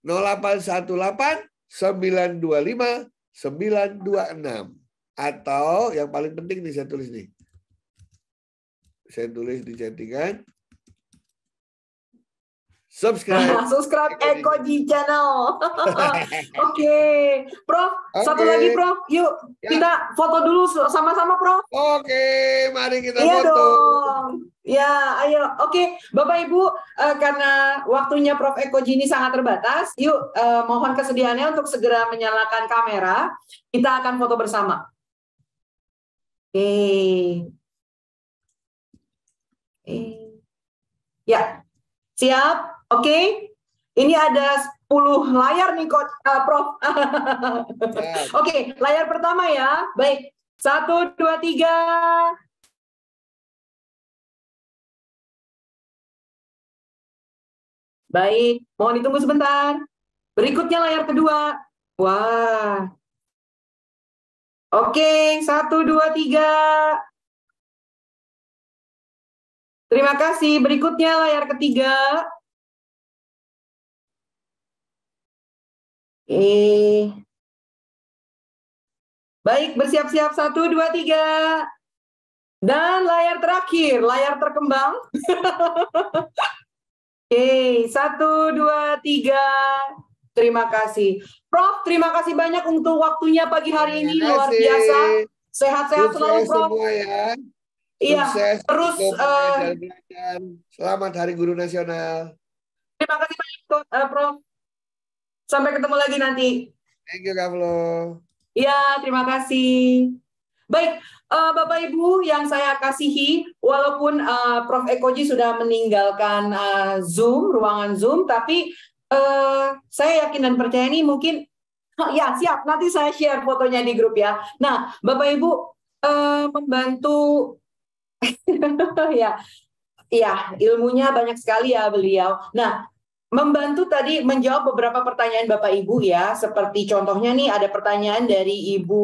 0818 925 926. Atau yang paling penting nih saya tulis nih. Saya tulis di chattingan. Subscribe Ekoji Channel. Oke, Prof. Satu lagi, Prof. Yuk, kita foto dulu sama-sama, Prof. Oke, mari kita Iya foto. dong. Ya, ayo. Oke, Bapak Ibu, karena waktunya Prof. Ekoji ini sangat terbatas, yuk mohon kesediaannya untuk segera menyalakan kamera. Kita akan foto bersama. Oke. Ya, siap. Oke, ini ada 10 layar nih, Prof. Oke, layar pertama ya. Baik, 1, 2, 3. Baik, mohon ditunggu sebentar. Berikutnya layar kedua. Wah. Oke, 1, 2, 3. Terima kasih. Berikutnya layar ketiga. Baik, bersiap-siap 1, 2, 3. Dan layar terakhir, layar terkembang. Oke, 1, 2, 3. Terima kasih. Prof, terima kasih banyak untuk waktunya pagi hari ini. Luar biasa. Sehat-sehat selalu, Prof. Semua ya. Iya, Sukses. terus selamat Hari Guru Nasional. Terima kasih banyak, Prof. Sampai ketemu lagi nanti. Thank you, Kak Flo. Iya, terima kasih. Baik, Bapak Ibu yang saya kasihi, walaupun Prof. Ekoji sudah meninggalkan Zoom, ruangan Zoom, tapi saya yakin dan percaya ini mungkin, ya siap, nanti saya share fotonya di grup ya. Nah, Bapak Ibu membantu, ya ilmunya banyak sekali ya beliau. Nah, membantu tadi menjawab beberapa pertanyaan Bapak Ibu ya, seperti contohnya nih ada pertanyaan dari Ibu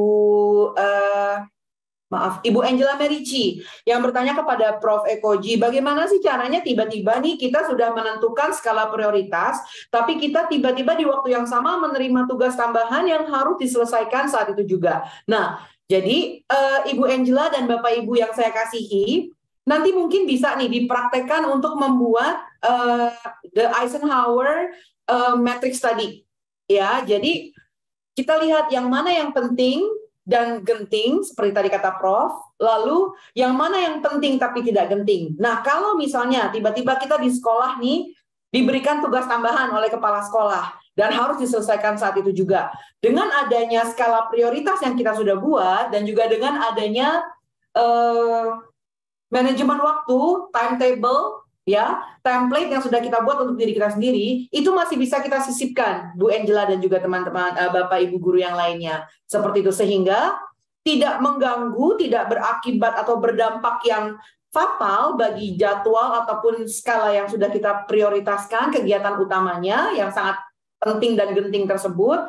Angela Merici yang bertanya kepada Prof. Ekoji, bagaimana sih caranya tiba-tiba nih kita sudah menentukan skala prioritas, tapi kita tiba-tiba di waktu yang sama menerima tugas tambahan yang harus diselesaikan saat itu juga. Nah, jadi Ibu Angela dan Bapak Ibu yang saya kasihi, nanti mungkin bisa nih dipraktekkan untuk membuat the Eisenhower matrix tadi. Ya, jadi kita lihat yang mana yang penting dan genting, seperti tadi kata Prof. Lalu yang mana yang penting tapi tidak genting. Nah, kalau misalnya tiba-tiba kita di sekolah nih diberikan tugas tambahan oleh kepala sekolah dan harus diselesaikan saat itu juga. Dengan adanya skala prioritas yang kita sudah buat dan juga dengan adanya manajemen waktu, timetable, ya, template yang sudah kita buat untuk diri kita sendiri, itu masih bisa kita sisipkan, Bu Angela dan juga teman-teman Bapak Ibu guru yang lainnya. Seperti itu, sehingga tidak mengganggu, tidak berakibat atau berdampak yang fatal bagi jadwal ataupun skala yang sudah kita prioritaskan, kegiatan utamanya yang sangat penting dan genting tersebut,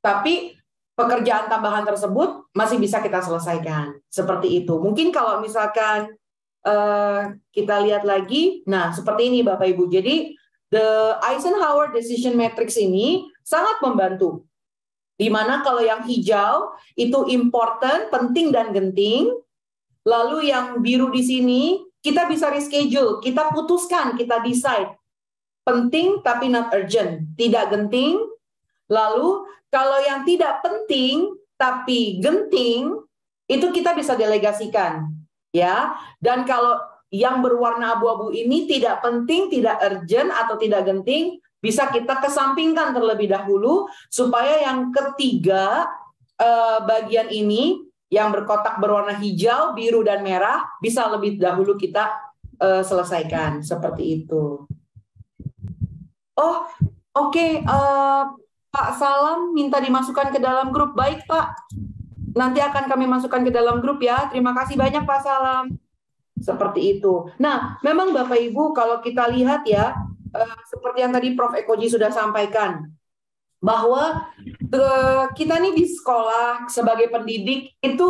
tapi pekerjaan tambahan tersebut masih bisa kita selesaikan. Seperti itu. Mungkin kalau misalkan kita lihat lagi, nah seperti ini Bapak Ibu. Jadi the Eisenhower Decision Matrix ini sangat membantu. Dimana kalau yang hijau itu important, penting dan genting. Lalu yang biru di sini kita bisa reschedule, kita putuskan, kita decide. Penting tapi not urgent, tidak genting. Lalu kalau yang tidak penting tapi genting, itu kita bisa delegasikan. Ya, dan kalau yang berwarna abu-abu ini tidak penting, tidak urgent atau tidak genting, bisa kita kesampingkan terlebih dahulu supaya yang ketiga bagian ini yang berkotak berwarna hijau, biru dan merah bisa lebih dahulu kita selesaikan seperti itu. Oh, oke. Pak Salam minta dimasukkan ke dalam grup. Baik, Pak. Nanti akan kami masukkan ke dalam grup ya. Terima kasih banyak Pak Salam. Seperti itu. Nah, memang Bapak Ibu kalau kita lihat ya, seperti yang tadi Prof. Ekoji sudah sampaikan, bahwa kita nih di sekolah sebagai pendidik itu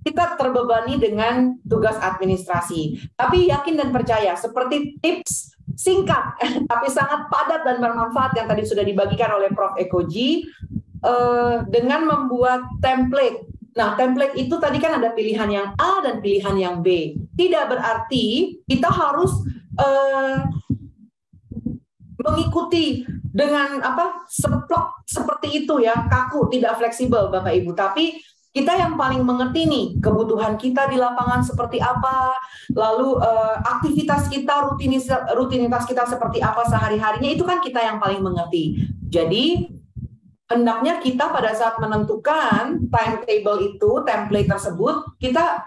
kita terbebani dengan tugas administrasi. Tapi yakin dan percaya, seperti tips singkat, tapi sangat padat dan bermanfaat yang tadi sudah dibagikan oleh Prof. Eko G, dengan membuat template. Nah, template itu tadi kan ada pilihan yang A dan pilihan yang B. Tidak berarti kita harus mengikuti dengan seplok seperti itu ya, kaku, tidak fleksibel Bapak Ibu. Tapi kita yang paling mengerti nih kebutuhan kita di lapangan seperti apa, lalu aktivitas kita, rutinitas kita seperti apa sehari-harinya, itu kan kita yang paling mengerti. Jadi hendaknya kita pada saat menentukan timetable itu, template tersebut, kita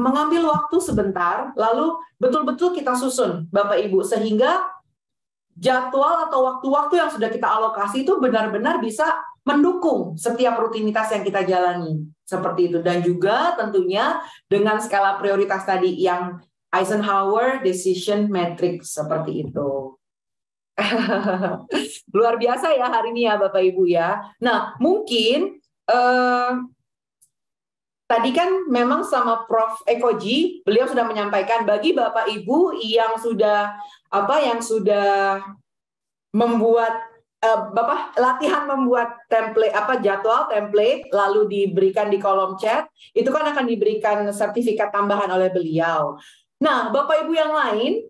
mengambil waktu sebentar, lalu betul-betul kita susun Bapak Ibu, sehingga jadwal atau waktu-waktu yang sudah kita alokasi itu benar-benar bisa mendukung setiap rutinitas yang kita jalani. Seperti itu. Dan juga tentunya dengan skala prioritas tadi yang Eisenhower Decision Matrix seperti itu. Luar biasa ya hari ini ya Bapak Ibu ya. Nah mungkin tadi kan memang sama Prof. Eko G, beliau sudah menyampaikan bagi Bapak Ibu yang sudah membuat latihan membuat template jadwal template lalu diberikan di kolom chat, itu kan akan diberikan sertifikat tambahan oleh beliau. Nah, Bapak Ibu yang lain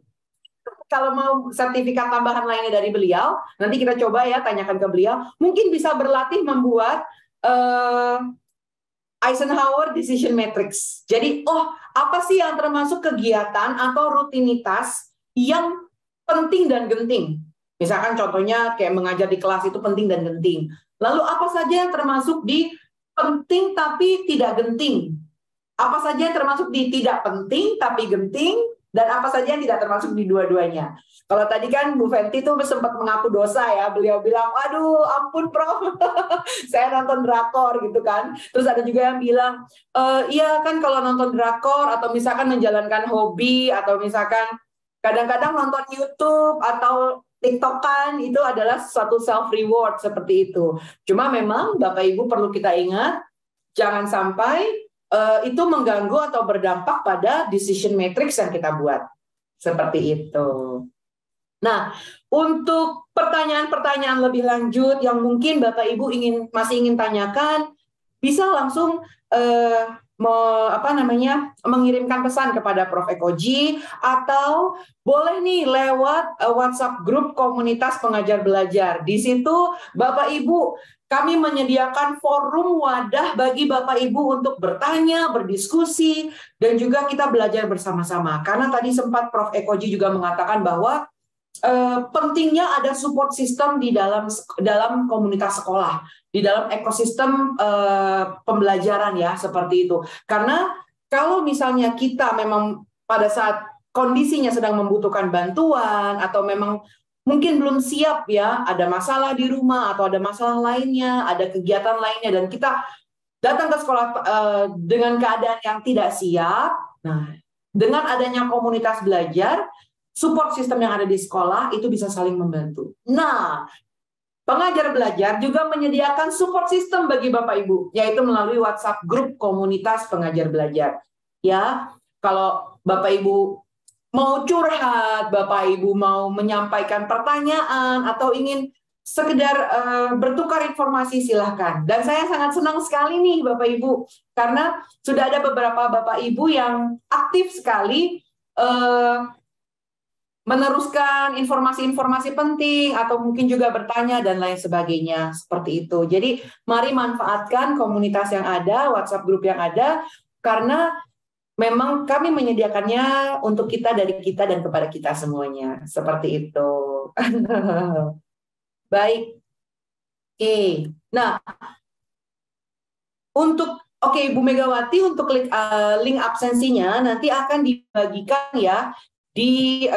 kalau mau sertifikat tambahan lainnya dari beliau, nanti kita coba ya tanyakan ke beliau, mungkin bisa berlatih membuat Eisenhower Decision Matrix. Jadi, apa sih yang termasuk kegiatan atau rutinitas yang penting dan genting? Misalkan contohnya kayak mengajar di kelas itu penting dan genting. Lalu apa saja yang termasuk di penting tapi tidak genting? Apa saja yang termasuk di tidak penting tapi genting? Dan apa saja yang tidak termasuk di dua-duanya? Kalau tadi kan Bu Fenty tuh sempat mengaku dosa ya. Beliau bilang, aduh ampun Prof, saya nonton drakor gitu kan. Terus ada juga yang bilang, iya kan kalau nonton drakor atau misalkan menjalankan hobi atau misalkan kadang-kadang nonton YouTube atau TikTokan itu adalah suatu self reward seperti itu. Cuma memang Bapak Ibu perlu kita ingat, jangan sampai itu mengganggu atau berdampak pada decision matrix yang kita buat. Seperti itu. Nah, untuk pertanyaan-pertanyaan lebih lanjut yang mungkin Bapak Ibu masih ingin tanyakan, bisa langsung mengirimkan pesan kepada Prof. Eko G, atau boleh nih lewat WhatsApp grup komunitas pengajar belajar. Di situ Bapak Ibu kami menyediakan forum wadah bagi Bapak Ibu untuk bertanya, berdiskusi, dan juga kita belajar bersama-sama. Karena tadi sempat Prof. Eko G juga mengatakan bahwa pentingnya ada support system di dalam komunitas sekolah, di dalam ekosistem pembelajaran ya, seperti itu. Karena kalau misalnya kita memang pada saat kondisinya sedang membutuhkan bantuan atau memang mungkin belum siap ya, ada masalah di rumah atau ada masalah lainnya, ada kegiatan lainnya, dan kita datang ke sekolah dengan keadaan yang tidak siap. Nah, dengan adanya komunitas belajar, support system yang ada di sekolah itu bisa saling membantu. Nah, pengajar belajar juga menyediakan support system bagi Bapak Ibu, yaitu melalui WhatsApp grup komunitas pengajar belajar. Ya, kalau Bapak Ibu mau curhat, Bapak Ibu mau menyampaikan pertanyaan atau ingin sekedar bertukar informasi, silahkan. Dan saya sangat senang sekali nih Bapak Ibu, karena sudah ada beberapa Bapak Ibu yang aktif sekali meneruskan informasi-informasi penting atau mungkin juga bertanya dan lain sebagainya, seperti itu. Jadi mari manfaatkan komunitas yang ada, WhatsApp grup yang ada, karena memang kami menyediakannya untuk kita, dari kita dan kepada kita semuanya, seperti itu. Baik. Oke. Nah, Bu Megawati, untuk link absensinya nanti akan dibagikan ya di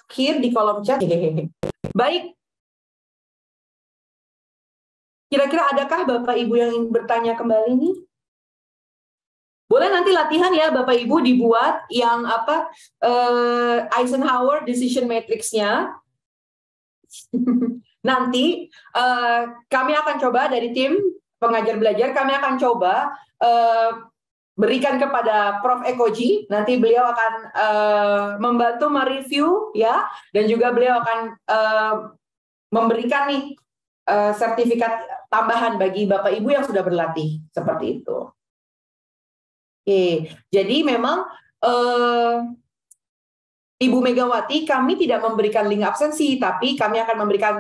akhir di kolom chat. Baik. Kira-kira adakah Bapak Ibu yang ingin bertanya kembali nih? Boleh nanti latihan ya Bapak Ibu dibuat yang Eisenhower Decision Matrix-nya. Nanti kami akan coba dari tim pengajar belajar, kami akan coba berikan kepada Prof. Ekoji. Nanti beliau akan membantu mereview ya, dan juga beliau akan memberikan nih sertifikat tambahan bagi Bapak Ibu yang sudah berlatih seperti itu. Oke, jadi memang Ibu Megawati, kami tidak memberikan link absensi, tapi kami akan memberikan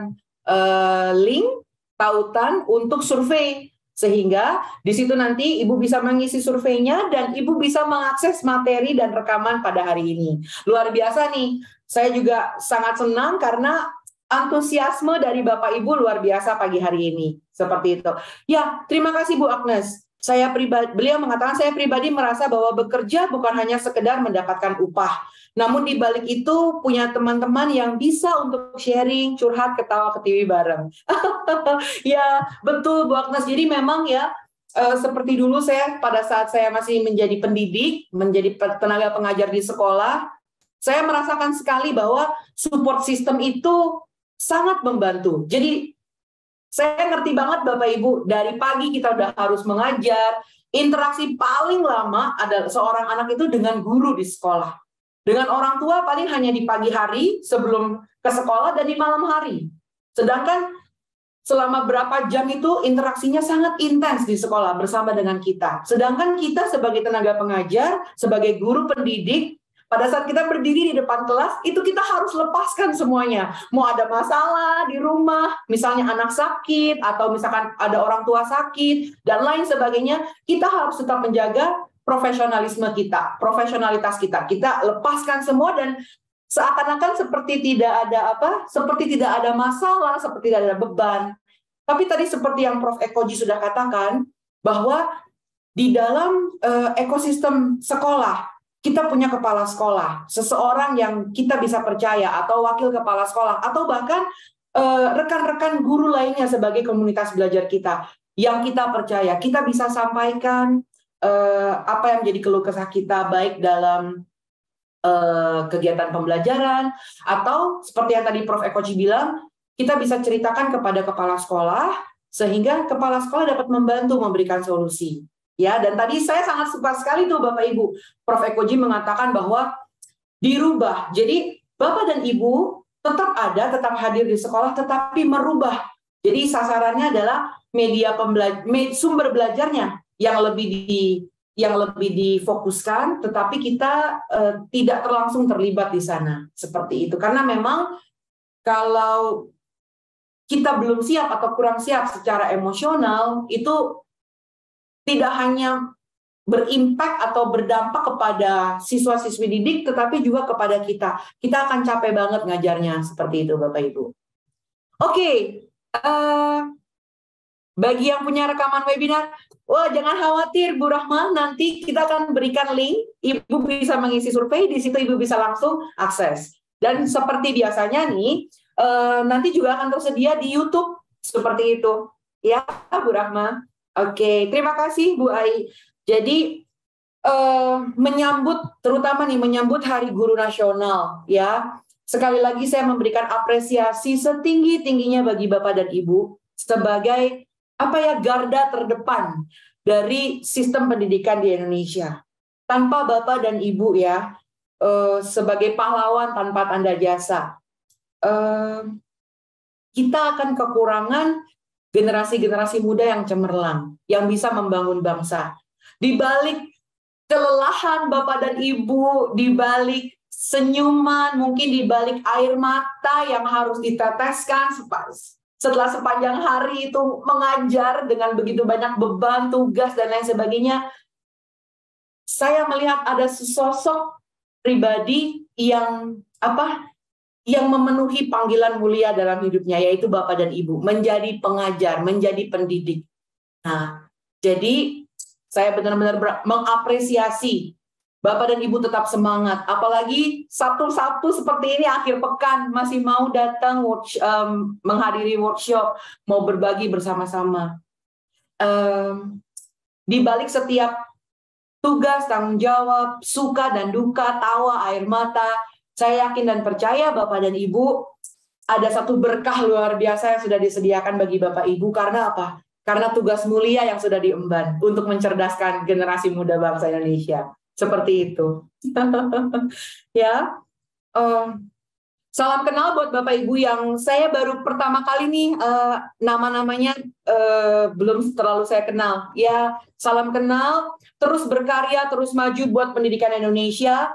link tautan untuk survei, sehingga di situ nanti Ibu bisa mengisi surveinya dan Ibu bisa mengakses materi dan rekaman pada hari ini. Luar biasa nih, saya juga sangat senang karena antusiasme dari Bapak Ibu luar biasa pagi hari ini, seperti itu. Ya, terima kasih Bu Agnes. Beliau mengatakan saya pribadi merasa bahwa bekerja bukan hanya sekedar mendapatkan upah, namun di balik itu punya teman-teman yang bisa untuk sharing, curhat, ketawa, ketiwi bareng. Ya, betul Bu Agnes. Jadi memang ya, seperti dulu saya pada saat saya masih menjadi pendidik, menjadi tenaga pengajar di sekolah, saya merasakan sekali bahwa support system itu sangat membantu. Jadi saya ngerti banget Bapak Ibu, dari pagi kita udah harus mengajar, interaksi paling lama adalah seorang anak itu dengan guru di sekolah. Dengan orang tua paling hanya di pagi hari sebelum ke sekolah dan di malam hari. Sedangkan selama berapa jam itu interaksinya sangat intens di sekolah bersama dengan kita. Sedangkan kita sebagai tenaga pengajar, sebagai guru pendidik, pada saat kita berdiri di depan kelas, itu kita harus lepaskan semuanya. Mau ada masalah di rumah, misalnya anak sakit, atau misalkan ada orang tua sakit, dan lain sebagainya, kita harus tetap menjaga profesionalisme kita, profesionalitas kita. Kita lepaskan semua dan seakan-akan seperti tidak ada masalah, seperti tidak ada beban. Tapi tadi seperti yang Prof. Ekoji sudah katakan, bahwa di dalam ekosistem sekolah, kita punya kepala sekolah, seseorang yang kita bisa percaya, atau wakil kepala sekolah, atau bahkan rekan-rekan guru lainnya sebagai komunitas belajar kita, yang kita percaya, kita bisa sampaikan apa yang menjadi keluh kesah kita, baik dalam kegiatan pembelajaran, atau seperti yang tadi Prof. Ekoji bilang, kita bisa ceritakan kepada kepala sekolah, sehingga kepala sekolah dapat membantu memberikan solusi. Ya, dan tadi saya sangat suka sekali tuh Bapak Ibu, Prof. Ekoji mengatakan bahwa dirubah. Jadi Bapak dan Ibu tetap ada, tetap hadir di sekolah, tetapi merubah. Jadi sasarannya adalah sumber belajarnya yang lebih difokuskan, tetapi kita tidak langsung terlibat di sana seperti itu. Karena memang kalau kita belum siap atau kurang siap secara emosional, itu tidak hanya berimpak atau berdampak kepada siswa-siswi didik, tetapi juga kepada kita. Kita akan capek banget ngajarnya, seperti itu Bapak Ibu. Oke, bagi yang punya rekaman webinar, wah jangan khawatir Bu Rahma, nanti kita akan berikan link, Ibu bisa mengisi survei, di situ Ibu bisa langsung akses. Dan seperti biasanya nih, nanti juga akan tersedia di YouTube, seperti itu. Ya, Bu Rahma. Oke, terima kasih Bu Ai. Jadi terutama menyambut Hari Guru Nasional, ya. Sekali lagi saya memberikan apresiasi setinggi-tingginya bagi Bapak dan Ibu sebagai garda terdepan dari sistem pendidikan di Indonesia. Tanpa Bapak dan Ibu ya, sebagai pahlawan tanpa tanda jasa, kita akan kekurangan generasi-generasi muda yang cemerlang, yang bisa membangun bangsa. Di balik kelelahan Bapak dan Ibu, di balik senyuman, mungkin di balik air mata yang harus diteteskan setelah sepanjang hari itu mengajar dengan begitu banyak beban, tugas, dan lain sebagainya, saya melihat ada sesosok pribadi yang memenuhi panggilan mulia dalam hidupnya, yaitu Bapak dan Ibu, menjadi pengajar, menjadi pendidik. Nah, jadi saya benar-benar mengapresiasi Bapak dan Ibu tetap semangat, apalagi Sabtu-Sabtu seperti ini akhir pekan masih mau datang menghadiri workshop, mau berbagi bersama-sama. Di balik setiap tugas, tanggung jawab, suka dan duka, tawa, air mata, saya yakin dan percaya Bapak dan Ibu ada satu berkah luar biasa yang sudah disediakan bagi Bapak Ibu. Karena apa? Karena tugas mulia yang sudah diemban untuk mencerdaskan generasi muda bangsa Indonesia. Seperti itu. Ya. Salam kenal buat Bapak Ibu yang saya baru pertama kali nih, nama-namanya belum terlalu saya kenal. Ya, salam kenal, terus berkarya, terus maju buat pendidikan Indonesia.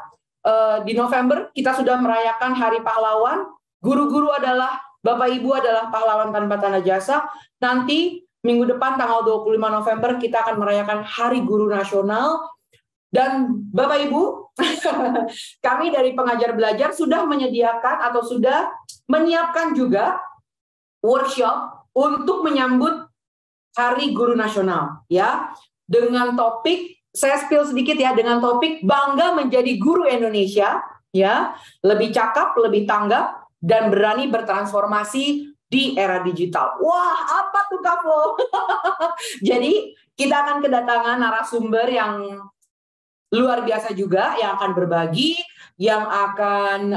Di November kita sudah merayakan Hari Pahlawan. Guru-guru adalah, Bapak Ibu adalah pahlawan tanpa tanda jasa. Nanti minggu depan tanggal 25 November kita akan merayakan Hari Guru Nasional. Dan Bapak Ibu, kami dari Pengajar Belajar sudah menyediakan atau sudah menyiapkan juga workshop untuk menyambut Hari Guru Nasional, ya. Dengan topik, saya spill sedikit ya, dengan topik bangga menjadi guru Indonesia, ya. Lebih cakap, lebih tanggap, dan berani bertransformasi di era digital. Wah, apa tuh Kak Flo? Jadi kita akan kedatangan narasumber yang luar biasa juga, yang akan berbagi, yang akan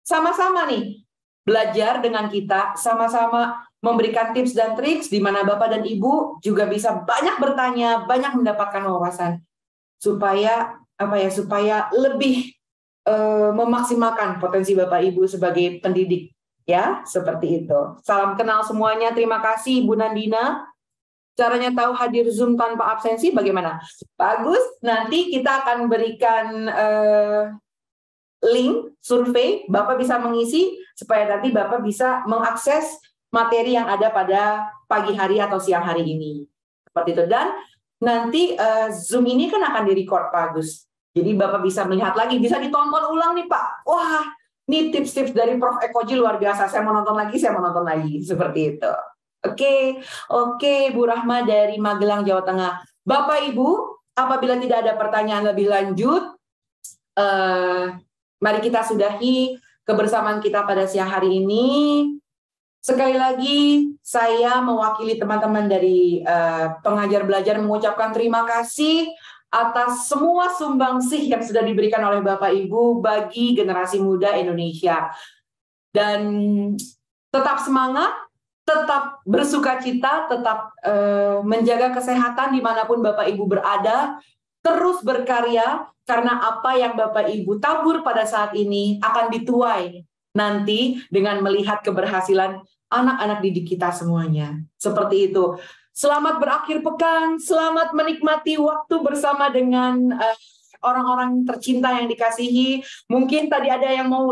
sama-sama nih belajar dengan kita, sama-sama memberikan tips dan triks di mana Bapak dan Ibu juga bisa banyak bertanya, banyak mendapatkan wawasan supaya supaya lebih memaksimalkan potensi Bapak Ibu sebagai pendidik, ya, seperti itu. Salam kenal semuanya, terima kasih Ibu Nandina. Caranya tahu hadir Zoom tanpa absensi bagaimana? Bagus, nanti kita akan berikan link survei, Bapak bisa mengisi supaya nanti Bapak bisa mengakses materi yang ada pada pagi hari atau siang hari ini. Seperti itu. Dan nanti Zoom ini kan akan direcord, Pak Agus. Jadi Bapak bisa melihat lagi, bisa ditonton ulang nih Pak. Wah, ini tips-tips dari Prof. Ekoji luar biasa. Saya mau nonton lagi, seperti itu. Oke, Bu Rahma dari Magelang, Jawa Tengah. Bapak Ibu, apabila tidak ada pertanyaan lebih lanjut, mari kita sudahi kebersamaan kita pada siang hari ini. Sekali lagi, saya mewakili teman-teman dari Pengajar Belajar mengucapkan terima kasih atas semua sumbangsih yang sudah diberikan oleh Bapak Ibu bagi generasi muda Indonesia. Dan tetap semangat, tetap bersukacita, tetap menjaga kesehatan dimanapun Bapak Ibu berada, terus berkarya, karena apa yang Bapak Ibu tabur pada saat ini akan dituai nanti dengan melihat keberhasilan anak-anak didik kita semuanya. Seperti itu. Selamat berakhir pekan, selamat menikmati waktu bersama dengan orang-orang tercinta yang dikasihi. Mungkin tadi ada yang mau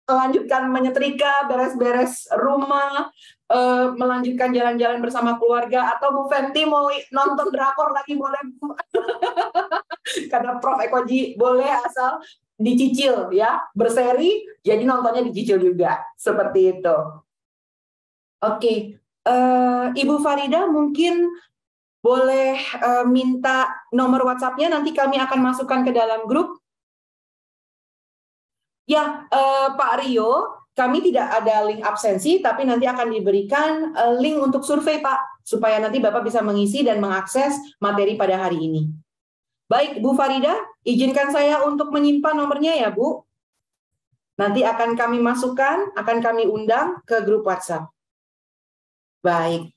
melanjutkan menyetrika, beres-beres rumah, melanjutkan jalan-jalan bersama keluarga, atau Bu Fenty mau nonton drakor lagi boleh Bu. Karena Prof. Ekoji boleh asal dicicil ya, berseri, jadi nontonnya dicicil juga, seperti itu. Oke. Ibu Farida mungkin boleh minta nomor WhatsApp-nya, nanti kami akan masukkan ke dalam grup. Ya, Pak Rio, kami tidak ada link absensi, tapi nanti akan diberikan link untuk survei, Pak, supaya nanti Bapak bisa mengisi dan mengakses materi pada hari ini. Baik, Bu Farida, izinkan saya untuk menyimpan nomornya ya, Bu. Nanti akan kami masukkan, akan kami undang ke grup WhatsApp. Baik.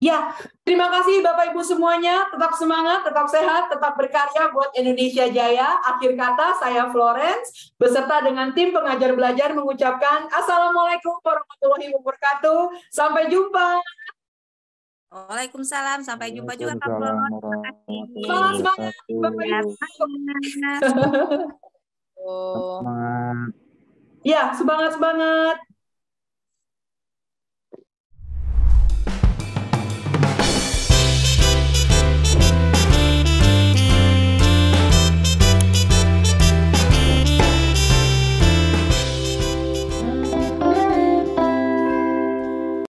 Ya, terima kasih Bapak Ibu semuanya. Tetap semangat, tetap sehat, tetap berkarya buat Indonesia Jaya. Akhir kata, saya Florence, beserta dengan tim Pengajar Belajar mengucapkan Assalamualaikum warahmatullahi wabarakatuh. Sampai jumpa. Waalaikumsalam. Sampai jumpa juga Kak Florence. Terima kasih. Semangat, Bapak Ibu. Oh. Ya, semangat-semangat.